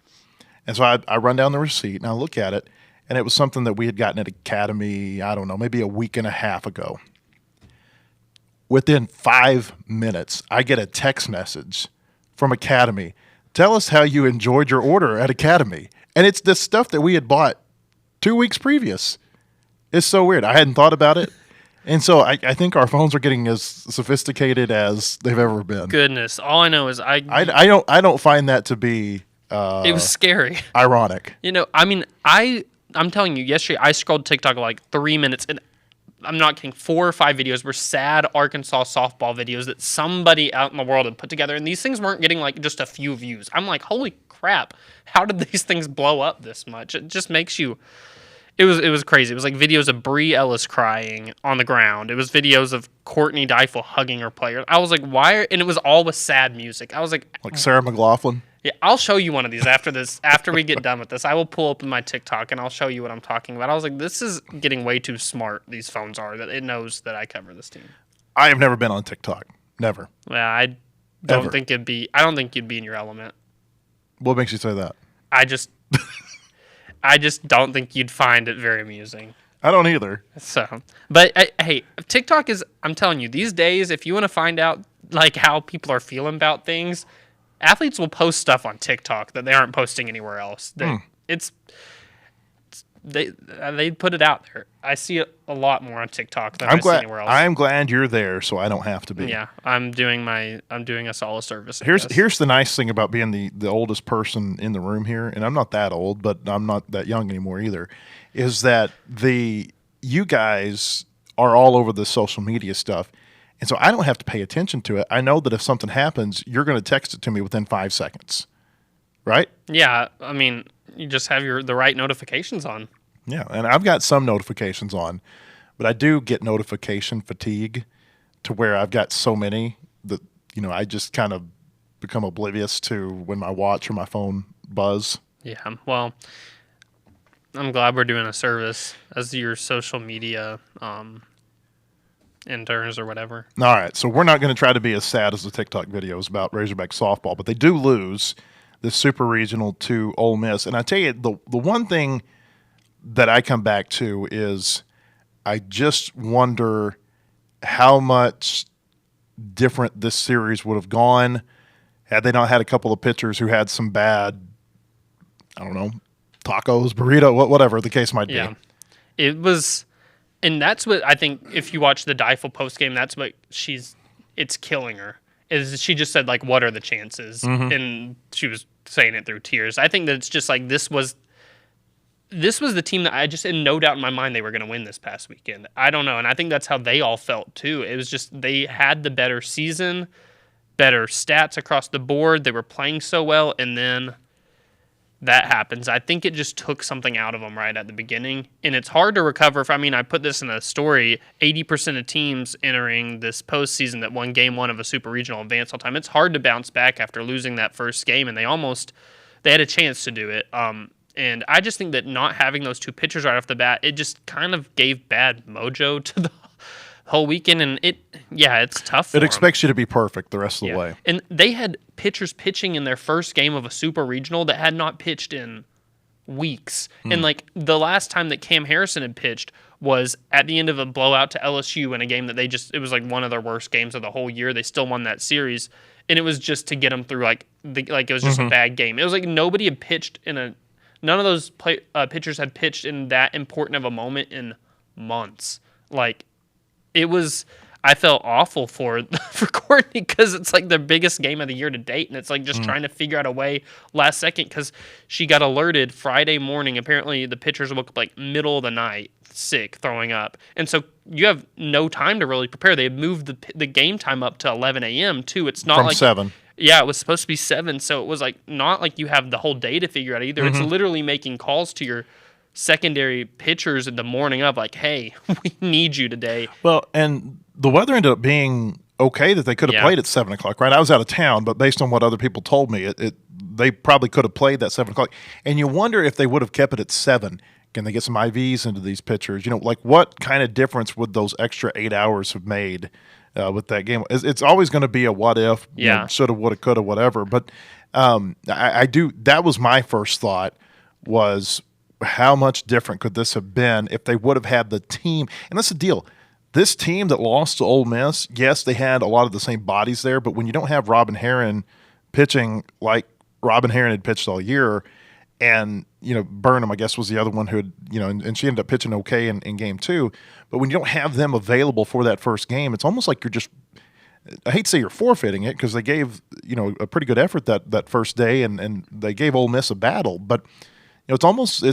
And so I run down the receipt, and I look at it, and it was something that we had gotten at Academy, I don't know, maybe a week and a half ago. Within 5 minutes, I get a text message from Academy. Tell us how you enjoyed your order at Academy. And it's this stuff that we had bought 2 weeks previous. It's so weird. I hadn't thought about it. And so I think our phones are getting as sophisticated as they've ever been. Goodness. All I know is I don't find that to be it was scary. Ironic. I'm telling you, yesterday I scrolled TikTok 3 minutes, and I'm not kidding, 4 or 5 videos were sad Arkansas softball videos that somebody out in the world had put together, and these things weren't getting just a few views. I'm like, holy crap, how did these things blow up this much? It just makes you. It was crazy. It was like videos of Bree Ellis crying on the ground. It was videos of Courtney Deifel hugging her player. I was like, why? And it was all with sad music. I was like Sarah McLachlan. Yeah, I'll show you one of these after this. After we get done with this, I will pull up my TikTok and I'll show you what I'm talking about. I was like, this is getting way too smart. These phones are that it knows that I cover this team. I have never been on TikTok. Never. Yeah, I don't think you'd be in your element. What makes you say that? I just don't think you'd find it very amusing. I don't either. So, but hey, TikTok is. I'm telling you, these days, if you want to find out how people are feeling about things. Athletes will post stuff on TikTok that they aren't posting anywhere else. they put it out there. I see it a lot more on TikTok than I see anywhere else. I'm glad you're there, so I don't have to be. Yeah, I'm doing us all a service. Here's the nice thing about being the oldest person in the room here, and I'm not that old, but I'm not that young anymore either, is that you guys are all over the social media stuff, and so I don't have to pay attention to it. I know that if something happens, you're going to text it to me within 5 seconds, right? Yeah, I mean, you just have the right notifications on. Yeah, and I've got some notifications on, but I do get notification fatigue to where I've got so many that, I just kind of become oblivious to when my watch or my phone buzz. Yeah, well, I'm glad we're doing a service as your social media interns or whatever. All right, so we're not going to try to be as sad as the TikTok videos about Razorback softball, but they do lose this super regional to Ole Miss. And I tell you, the one thing that I come back to is I just wonder how much different this series would have gone had they not had a couple of pitchers who had some bad, I don't know, tacos, burrito, whatever the case might be. Yeah, it was, and that's what I think. If you watch the Deifel post game, that's what it's killing her. Is she just said like, "What are the chances?" And she was saying it through tears. I think that it's just like this was the team that I just had no doubt in my mind they were going to win this past weekend. I don't know, and I think that's how they all felt too. It was just they had the better season, better stats across the board. They were playing so well, and then that happens. I think it just took something out of them right at the beginning, and it's hard to recover. I put this in a story, 80% of teams entering this postseason that won game one of a super regional advance all time, it's hard to bounce back after losing that first game, and they had a chance to do it. And I just think that not having those two pitchers right off the bat, it just kind of gave bad mojo to the whole weekend, and it's tough for It them. expects you to be perfect the rest of the way. And they had pitchers pitching in their first game of a super regional that had not pitched in weeks. And the last time that Cam Harrison had pitched was at the end of a blowout to LSU in a game that it was like one of their worst games of the whole year. They still won that series, and it was just to get them through it was just a bad game. It was like nobody had pitched none of those pitchers had pitched in that important of a moment in months. I felt awful for Courtney because it's like their biggest game of the year to date, and it's like just trying to figure out a way last second because she got alerted Friday morning. Apparently, the pitchers woke up like middle of the night, sick, throwing up, and so you have no time to really prepare. They moved the game time up to 11 a.m. too. It's not From 7. Yeah, it was supposed to be 7, so it was like not like you have the whole day to figure out either. It's literally making calls to your secondary pitchers in the morning of like, hey, we need you today. Well, and the weather ended up being okay that they could have played at 7 o'clock, right? I was out of town, but based on what other people told me, they probably could have played that 7 o'clock. And you wonder if they would have kept it at 7. Can they get some IVs into these pitchers? What kind of difference would those extra 8 hours have made with that game? It's always going to be a what if, shoulda, woulda, coulda, whatever. But I do. That was my first thought was how much different could this have been if they would have had the team? And that's the deal. This team that lost to Ole Miss, yes, they had a lot of the same bodies there, but when you don't have Robin Herron pitching like Robin Herron had pitched all year, and Burnham, I guess, was the other one who had, and she ended up pitching okay in game 2. But when you don't have them available for that first game, it's almost like you're just, I hate to say you're forfeiting it because they gave, a pretty good effort that first day, and they gave Ole Miss a battle. But it's almost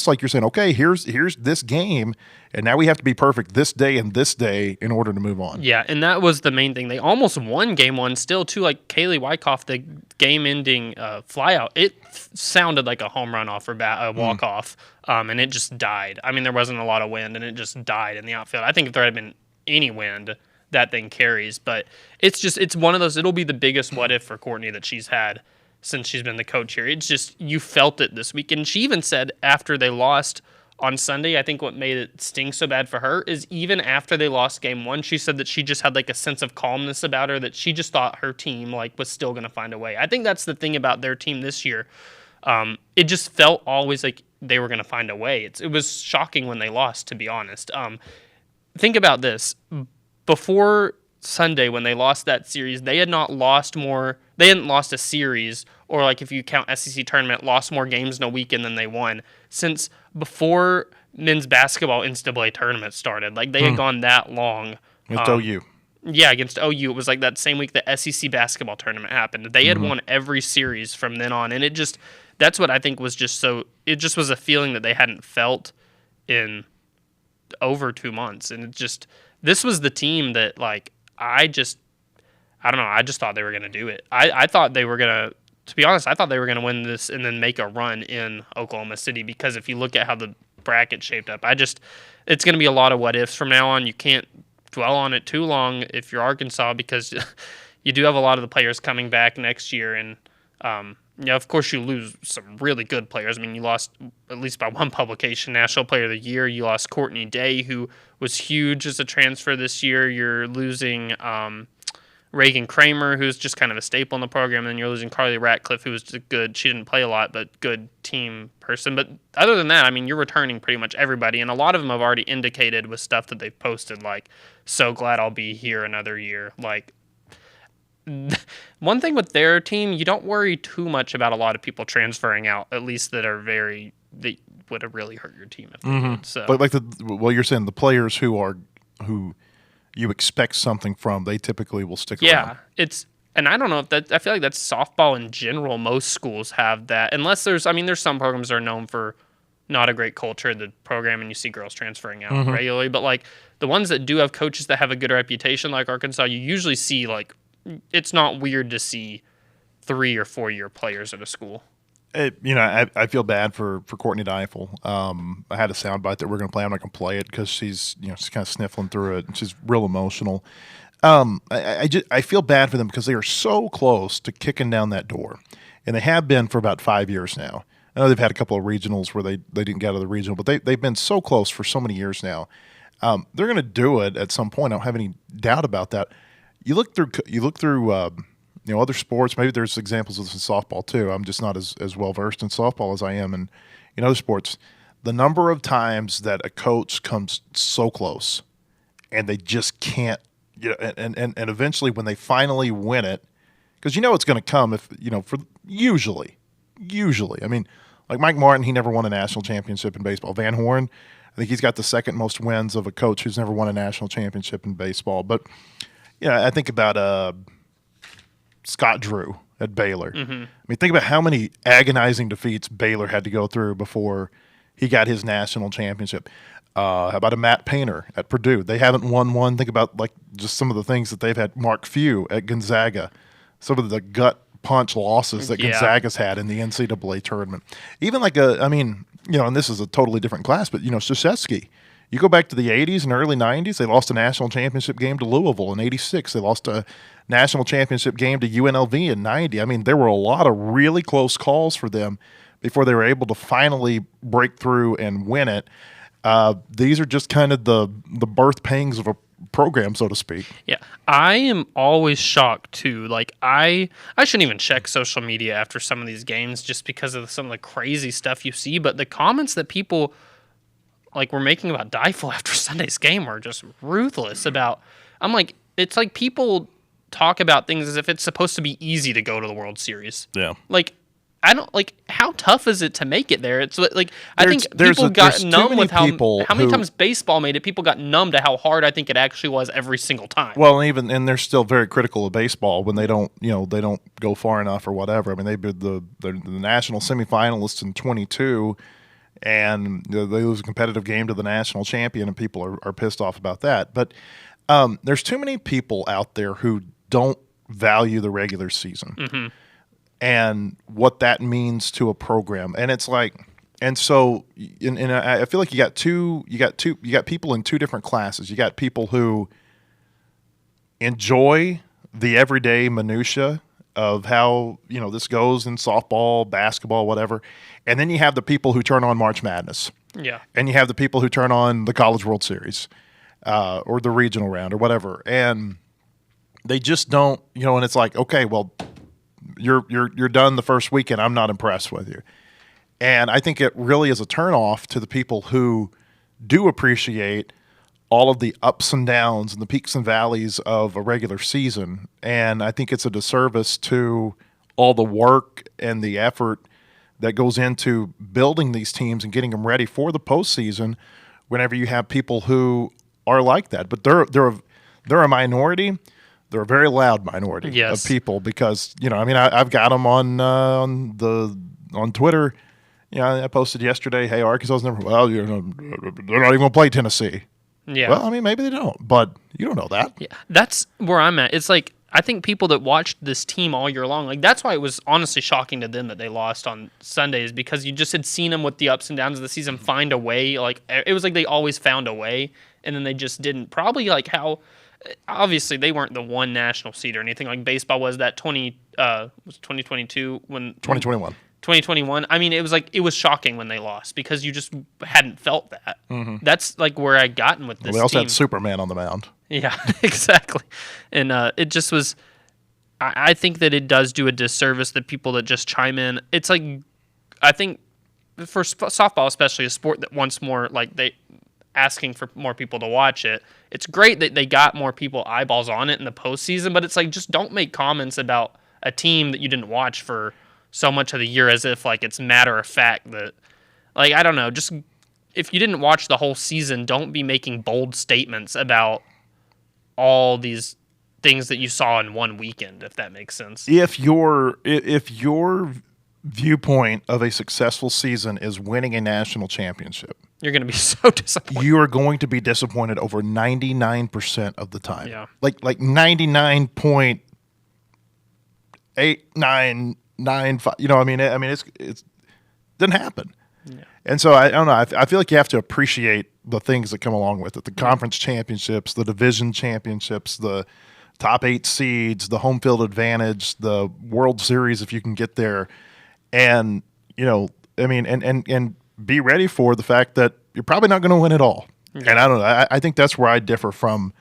like you're saying, okay, here's this game, and now we have to be perfect this day and this day in order to move on. Yeah, and that was the main thing. They almost won game 1 still, too. Like Kaylee Wyckoff, the game-ending flyout, it sounded like a home run off her walk-off, and it just died. I mean, there wasn't a lot of wind, and it just died in the outfield. I think if there had been any wind, that thing carries. But it's one of those, it'll be the biggest what-if for Courtney that she's had since she's been the coach here. It's just, you felt it this week. And she even said after they lost on Sunday, I think what made it sting so bad for her is even after they lost game 1, she said that she just had like a sense of calmness about her, that she just thought her team was still going to find a way. I think that's the thing about their team this year. It just felt always like they were going to find a way. It was shocking when they lost, to be honest. Think about this. Before Sunday when they lost that series, they hadn't lost a series, or like if you count SEC tournament, lost more games in a weekend than they won since before men's basketball NCAA tournament started. Like, they had gone that long. Against OU. Yeah, against OU. It was like that same week the SEC basketball tournament happened. They had won every series from then on, and that's what I think was it just was a feeling that they hadn't felt in over 2 months. And this was the team that, like, I just thought they were going to do it. I thought they were going to be honest, I thought they were going to win this and then make a run in Oklahoma City, because if you look at how the bracket shaped up, it's going to be a lot of what ifs from now on. You can't dwell on it too long if you're Arkansas, because you do have a lot of the players coming back next year, and of course you lose some really good players. I mean, you lost, at least by one publication, National Player of the Year. You lost Courtney Day, who was huge as a transfer this year. You're losing Reagan Kramer, who's just kind of a staple in the program, and then you're losing Carly Ratcliffe, who was good. She didn't play a lot, but good team person. But other than that, I mean, you're returning pretty much everybody, and a lot of them have already indicated with stuff that they've posted, like, so glad I'll be here another year. Like, one thing with their team, you don't worry too much about a lot of people transferring out, at least that would have really hurt your team if they did. So, but you're saying the players who you expect something from, they typically will stick around. Yeah, and I don't know if I feel like that's softball in general. Most schools have that, unless there's some programs that are known for not a great culture in the program, and you see girls transferring out regularly. But like the ones that do have coaches that have a good reputation, like Arkansas, you usually see, like, it's not weird to see 3 or 4 year players at a school. I feel bad for Courtney Deifel. I had a soundbite that we're going to play. I'm not going to play it because she's kind of sniffling through it, and she's real emotional. I feel bad for them because they are so close to kicking down that door, and they have been for about 5 years now. I know they've had a couple of regionals where they didn't get out of the regional, but they've been so close for so many years now. They're going to do it at some point. I don't have any doubt about that. You look through other sports. Maybe there's examples of this in softball too. I'm just not as well versed in softball as I am in other sports. The number of times that a coach comes so close and they just can't, and eventually when they finally win it, because it's going to come for usually. I mean, like Mike Martin, he never won a national championship in baseball. Van Horn, I think he's got the second most wins of a coach who's never won a national championship in baseball. But I think about Scott Drew at Baylor. I mean, think about how many agonizing defeats Baylor had to go through before he got his national championship. How about a Matt Painter at Purdue? They haven't won one. Think about like just some of the things that they've had. Mark Few at Gonzaga. Some of the gut punch losses that Gonzaga's had in the NCAA tournament. Even like and this is a totally different class, but Krzyzewski. You go back to the 80s and early 90s, they lost a national championship game to Louisville in 86. They lost a national championship game to UNLV in 90. I mean, there were a lot of really close calls for them before they were able to finally break through and win it. These are just kind of the birth pangs of a program, so to speak. Yeah, I am always shocked too. Like I shouldn't even check social media after some of these games just because of some of the crazy stuff you see. But the comments that people were making about Deifel after Sunday's game were just ruthless. I'm like, it's like people talk about things as if it's supposed to be easy to go to the World Series. Yeah. Like, I don't how tough is it to make it there? It's like I think people got numb with how many times baseball made it. People got numb to how hard I think it actually was every single time. Well, and they're still very critical of baseball when they don't go far enough or whatever. I mean, they've been the national semifinalists in 22, and they lose a competitive game to the national champion, and people are pissed off about that. But there's too many people out there who don't value the regular season. And what that means to a program, and it's like, and so, and I feel like you got people in two different classes. You got people who enjoy the everyday minutia of how this goes in softball, basketball, whatever, and then you have the people who turn on March Madness, and you have the people who turn on the College World Series, or the regional round or whatever, and they just don't, and it's like, okay, well, you're done the first weekend. I'm not impressed with you. And I think it really is a turnoff to the people who do appreciate all of the ups and downs and the peaks and valleys of a regular season. And I think it's a disservice to all the work and the effort that goes into building these teams and getting them ready for the postseason whenever you have people who are like that. But they're a minority. They're a very loud minority of people because, I've got them on Twitter. I posted yesterday, hey, Arkansas's never, they're not even going to play Tennessee. Yeah. Well, maybe they don't, but you don't know that. Yeah. That's where I'm at. It's like, I think people that watched this team all year long, like that's why it was honestly shocking to them that they lost on Sundays, because you just had seen them with the ups and downs of the season find a way. Like it was like they always found a way, and then they just didn't. Probably like how, obviously they weren't the one national seed or anything like baseball was that 2022 when 2021. 2021. I mean, it was shocking when they lost because you just hadn't felt that. Mm-hmm. That's like where I gotten with this. Well, they also team. had Superman on the mound. Yeah, exactly. And it just was. I think that it does do a disservice to people that just chime in. It's like, I think for softball, especially a sport that wants more, like they asking for more people to watch it. It's great that they got more people eyeballs on it in the postseason, but it's like just don't make comments about a team that you didn't watch for so much of the year as if like it's matter of fact that, like, I don't know, just if you didn't watch the whole season, don't be making bold statements about all these things that you saw in one weekend, if that makes sense. If your viewpoint of a successful season is winning a national championship, you're going to be so disappointed. You are going to be disappointed over 99% of the time. Yeah. Like 99.8995. It doesn't happen. Yeah. And so I don't know. I feel like you have to appreciate the things that come along with it: the conference championships, the division championships, the top 8 seeds, the home field advantage, the World Series if you can get there, and and be ready for the fact that you're probably not going to win it all. Yeah. And I don't know. I think that's where I differ from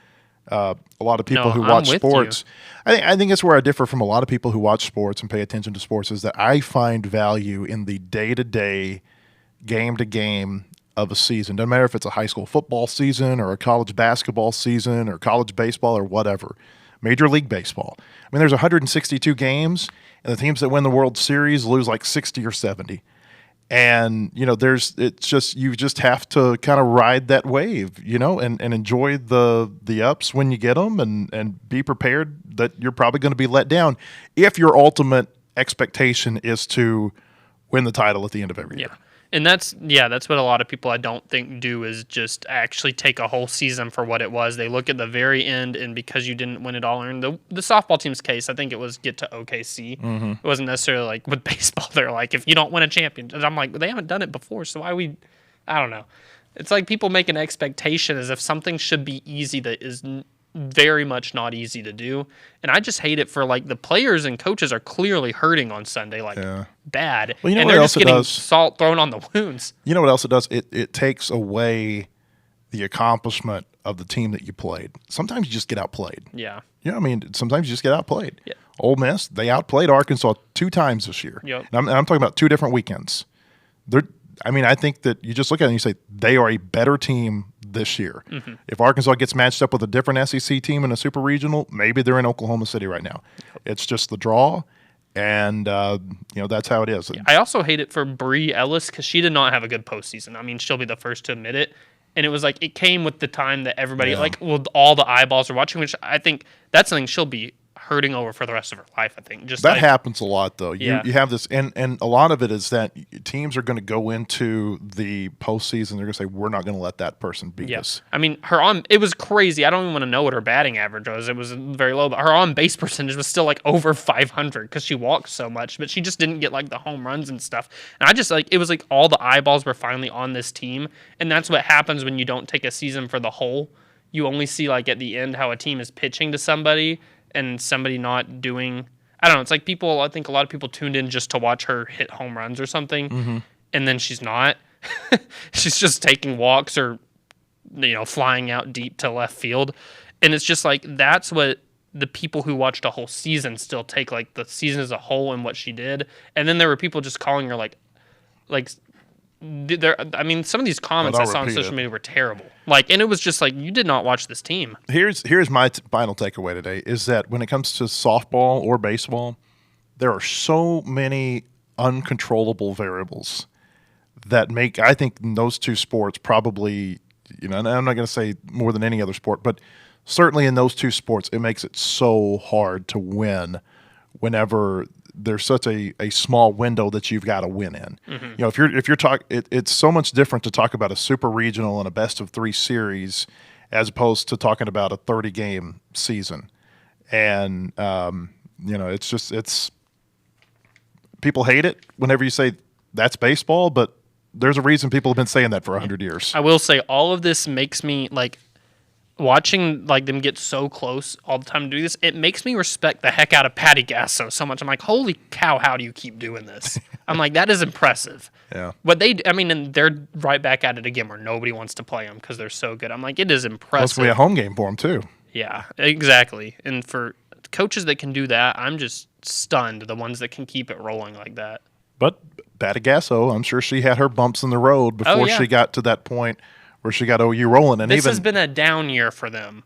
a lot of people who watch sports. I think that's where I differ from a lot of people who watch sports and pay attention to sports, is that I find value in the day-to-day, game-to-game of a season. Doesn't matter if it's a high school football season or a college basketball season or college baseball or whatever. Major League Baseball. I mean, there's 162 games, and the teams that win the World Series lose like 60 or 70. And, you just have to kind of ride that wave, and enjoy the ups when you get them and be prepared that you're probably going to be let down if your ultimate expectation is to win the title at the end of every year. And that's what a lot of people I don't think do, is just actually take a whole season for what it was. They look at the very end, and because you didn't win it all, and the softball team's case, I think it was get to OKC. Mm-hmm. It wasn't necessarily like with baseball. They're like, if you don't win a championship, and I'm like, they haven't done it before, so why I don't know. It's like people make an expectation as if something should be easy that is very much not easy to do. And I just hate it for, like, the players and coaches are clearly hurting on Sunday, bad. Well, and they're just getting salt thrown on the wounds. You know what else it does? It takes away the accomplishment of the team that you played. Sometimes you just get outplayed. Yeah. Sometimes you just get outplayed. Yeah. Ole Miss, they outplayed Arkansas 2 times this year. Yep. And I'm talking about 2 different weekends. I think that you just look at it and you say they are a better team this year. Mm-hmm. If Arkansas gets matched up with a different SEC team in a super regional, maybe they're in Oklahoma City right now. It's just the draw, and that's how it is. I also hate it for Bree Ellis because she did not have a good postseason. I mean, she'll be the first to admit it. And it was like it came with the time that everybody, all the eyeballs are watching, which I think that's something she'll be hurting over for the rest of her life. I think just that happens a lot, though. Yeah. You have this, and a lot of it is that teams are going to go into the postseason. They're going to say, we're not going to let that person beat us. I mean, it was crazy. I don't even want to know what her batting average was. It was very low, but her on base percentage was still like over 500 because she walked so much, but she just didn't get like the home runs and stuff. And I just it was like all the eyeballs were finally on this team, and that's what happens when you don't take a season for the whole. You only see like at the end how a team is pitching to somebody and somebody not doing, I don't know. It's like I think a lot of people tuned in just to watch her hit home runs or something. Mm-hmm. And then she's not. She's just taking walks or, flying out deep to left field. And it's just like, that's what the people who watched a whole season still take, like the season as a whole and what she did. And then there were people just calling her like some of these comments I'll I saw on repeat social it. media were terrible. And it was just like, you did not watch this team. Here's my final takeaway today is that when it comes to softball or baseball, there are so many uncontrollable variables that make, I think, those two sports probably, and I'm not going to say more than any other sport, but certainly in those two sports, it makes it so hard to win whenever there's such a small window that you've got to win in. Mm-hmm. If you're talking, it's so much different to talk about a super regional and a best of 3 series as opposed to talking about a 30-game season. And it's people hate it whenever you say that's baseball, but there's a reason people have been saying that for 100 years. I will say all of this makes me watching them get so close all the time to do this. It makes me respect the heck out of Patty Gasso so much. I'm like, holy cow, how do you keep doing this? I'm like, that is impressive. Yeah. But and they're right back at it again where nobody wants to play them because they're so good. I'm like, it is impressive. Well, it's going to be a home game for them too. Yeah, exactly. And for coaches that can do that, I'm just stunned. The ones that can keep it rolling like that. But Patty Gasso, I'm sure she had her bumps in the road before she got to that point where she got OU rolling. And this has been a down year for them.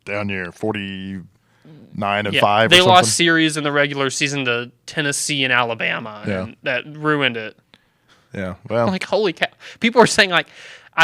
Down year, 49-5. They lost series in the regular season to Tennessee and Alabama, and that ruined it. Yeah, well, like, holy cow! People were saying I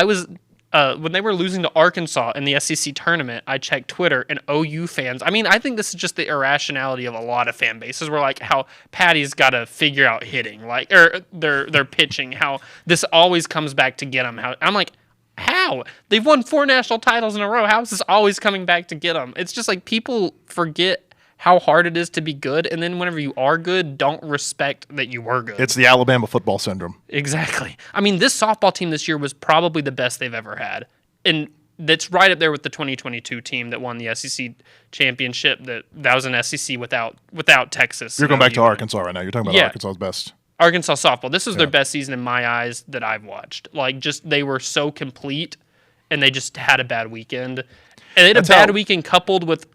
was when they were losing to Arkansas in the SEC tournament. I checked Twitter, and OU fans. I think this is just the irrationality of a lot of fan bases. Where how Patty's got to figure out hitting, or their pitching. How this always comes back to get them. I'm like, how? They've won 4 national titles in a row. How is this always coming back to get them? It's just like people forget how hard it is to be good, and then whenever you are good, don't respect that you were good. It's the Alabama football syndrome. Exactly. This softball team this year was probably the best they've ever had, and that's right up there with the 2022 team that won the SEC championship. That was an SEC without Texas. You're going back to Arkansas right now. You're talking about Arkansas's best. Arkansas softball. This was their best season in my eyes that I've watched. They were so complete, and they just had a bad weekend. And they had a bad weekend coupled with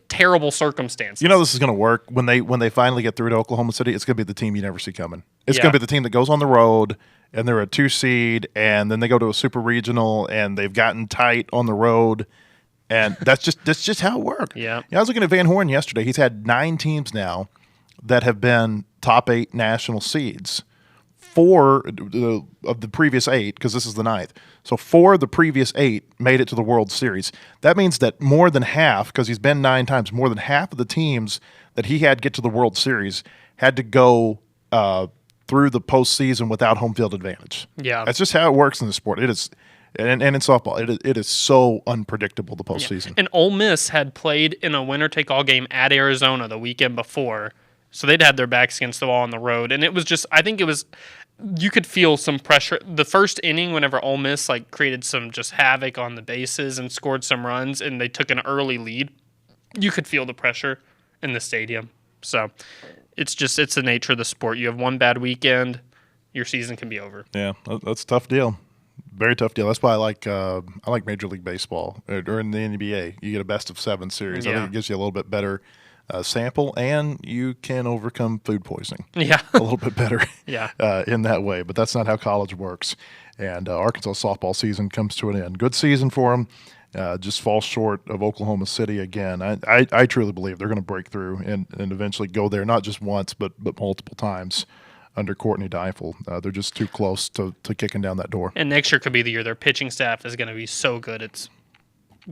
terrible circumstances. This is going to work when they finally get through to Oklahoma City. It's going to be the team you never see coming. It's going to be the team that goes on the road and they're a 2 seed, and then they go to a super regional and they've gotten tight on the road, and that's just how it works. Yeah. I was looking at Van Horn yesterday. He's had 9 teams now that have been top 8 national seeds. 4 of the previous 8, because this is the 9th. So 4 of the previous 8 made it to the World Series. That means that more than half, because he's been 9 times, more than half of the teams that he had get to the World Series had to go through the postseason without home field advantage. Yeah. That's just how it works in the sport. It is, and in softball, it is so unpredictable, the postseason. Yeah. And Ole Miss had played in a winner-take-all game at Arizona the weekend before, so they'd had their backs against the wall on the road. And it was just, I think it was, you could feel some pressure. The first inning, whenever Ole Miss created some just havoc on the bases and scored some runs, and they took an early lead, you could feel the pressure in the stadium. So it's the nature of the sport. You have one bad weekend, your season can be over. Yeah, that's a tough deal. Very tough deal. That's why I like Major League Baseball or in the NBA. You get a best of 7 series. I think it gives you a little bit better sample, and you can overcome food poisoning. Yeah, a little bit better. Yeah, in that way. But that's not how college works. And Arkansas softball season comes to an end. Good season for them. Just falls short of Oklahoma City again. I truly believe they're going to break through and eventually go there, not just once, but multiple times under Courtney Deifel. They're just too close to kicking down that door. And next year could be the year their pitching staff is going to be so good. It's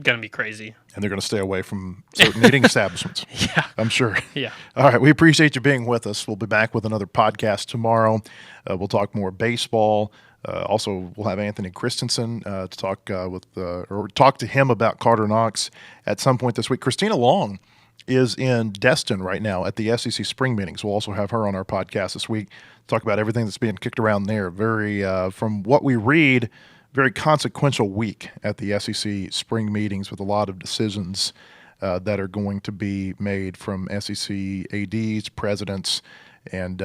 going to be crazy. And they're going to stay away from certain eating establishments. Yeah. I'm sure. Yeah. All right. We appreciate you being with us. We'll be back with another podcast tomorrow. We'll talk more baseball. Also, we'll have Anthony Christensen to talk talk to him about Karter Knox at some point this week. Christina Long is in Destin right now at the SEC spring meetings. We'll also have her on our podcast this week to talk about everything that's being kicked around there. Very, from what we read, very consequential week at the SEC spring meetings with a lot of decisions that are going to be made from SEC ADs, presidents, and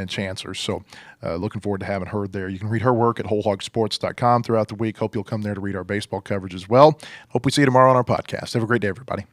chancellors. So looking forward to having her there. You can read her work at wholehogsports.com throughout the week. Hope you'll come there to read our baseball coverage as well. Hope we see you tomorrow on our podcast. Have a great day, everybody.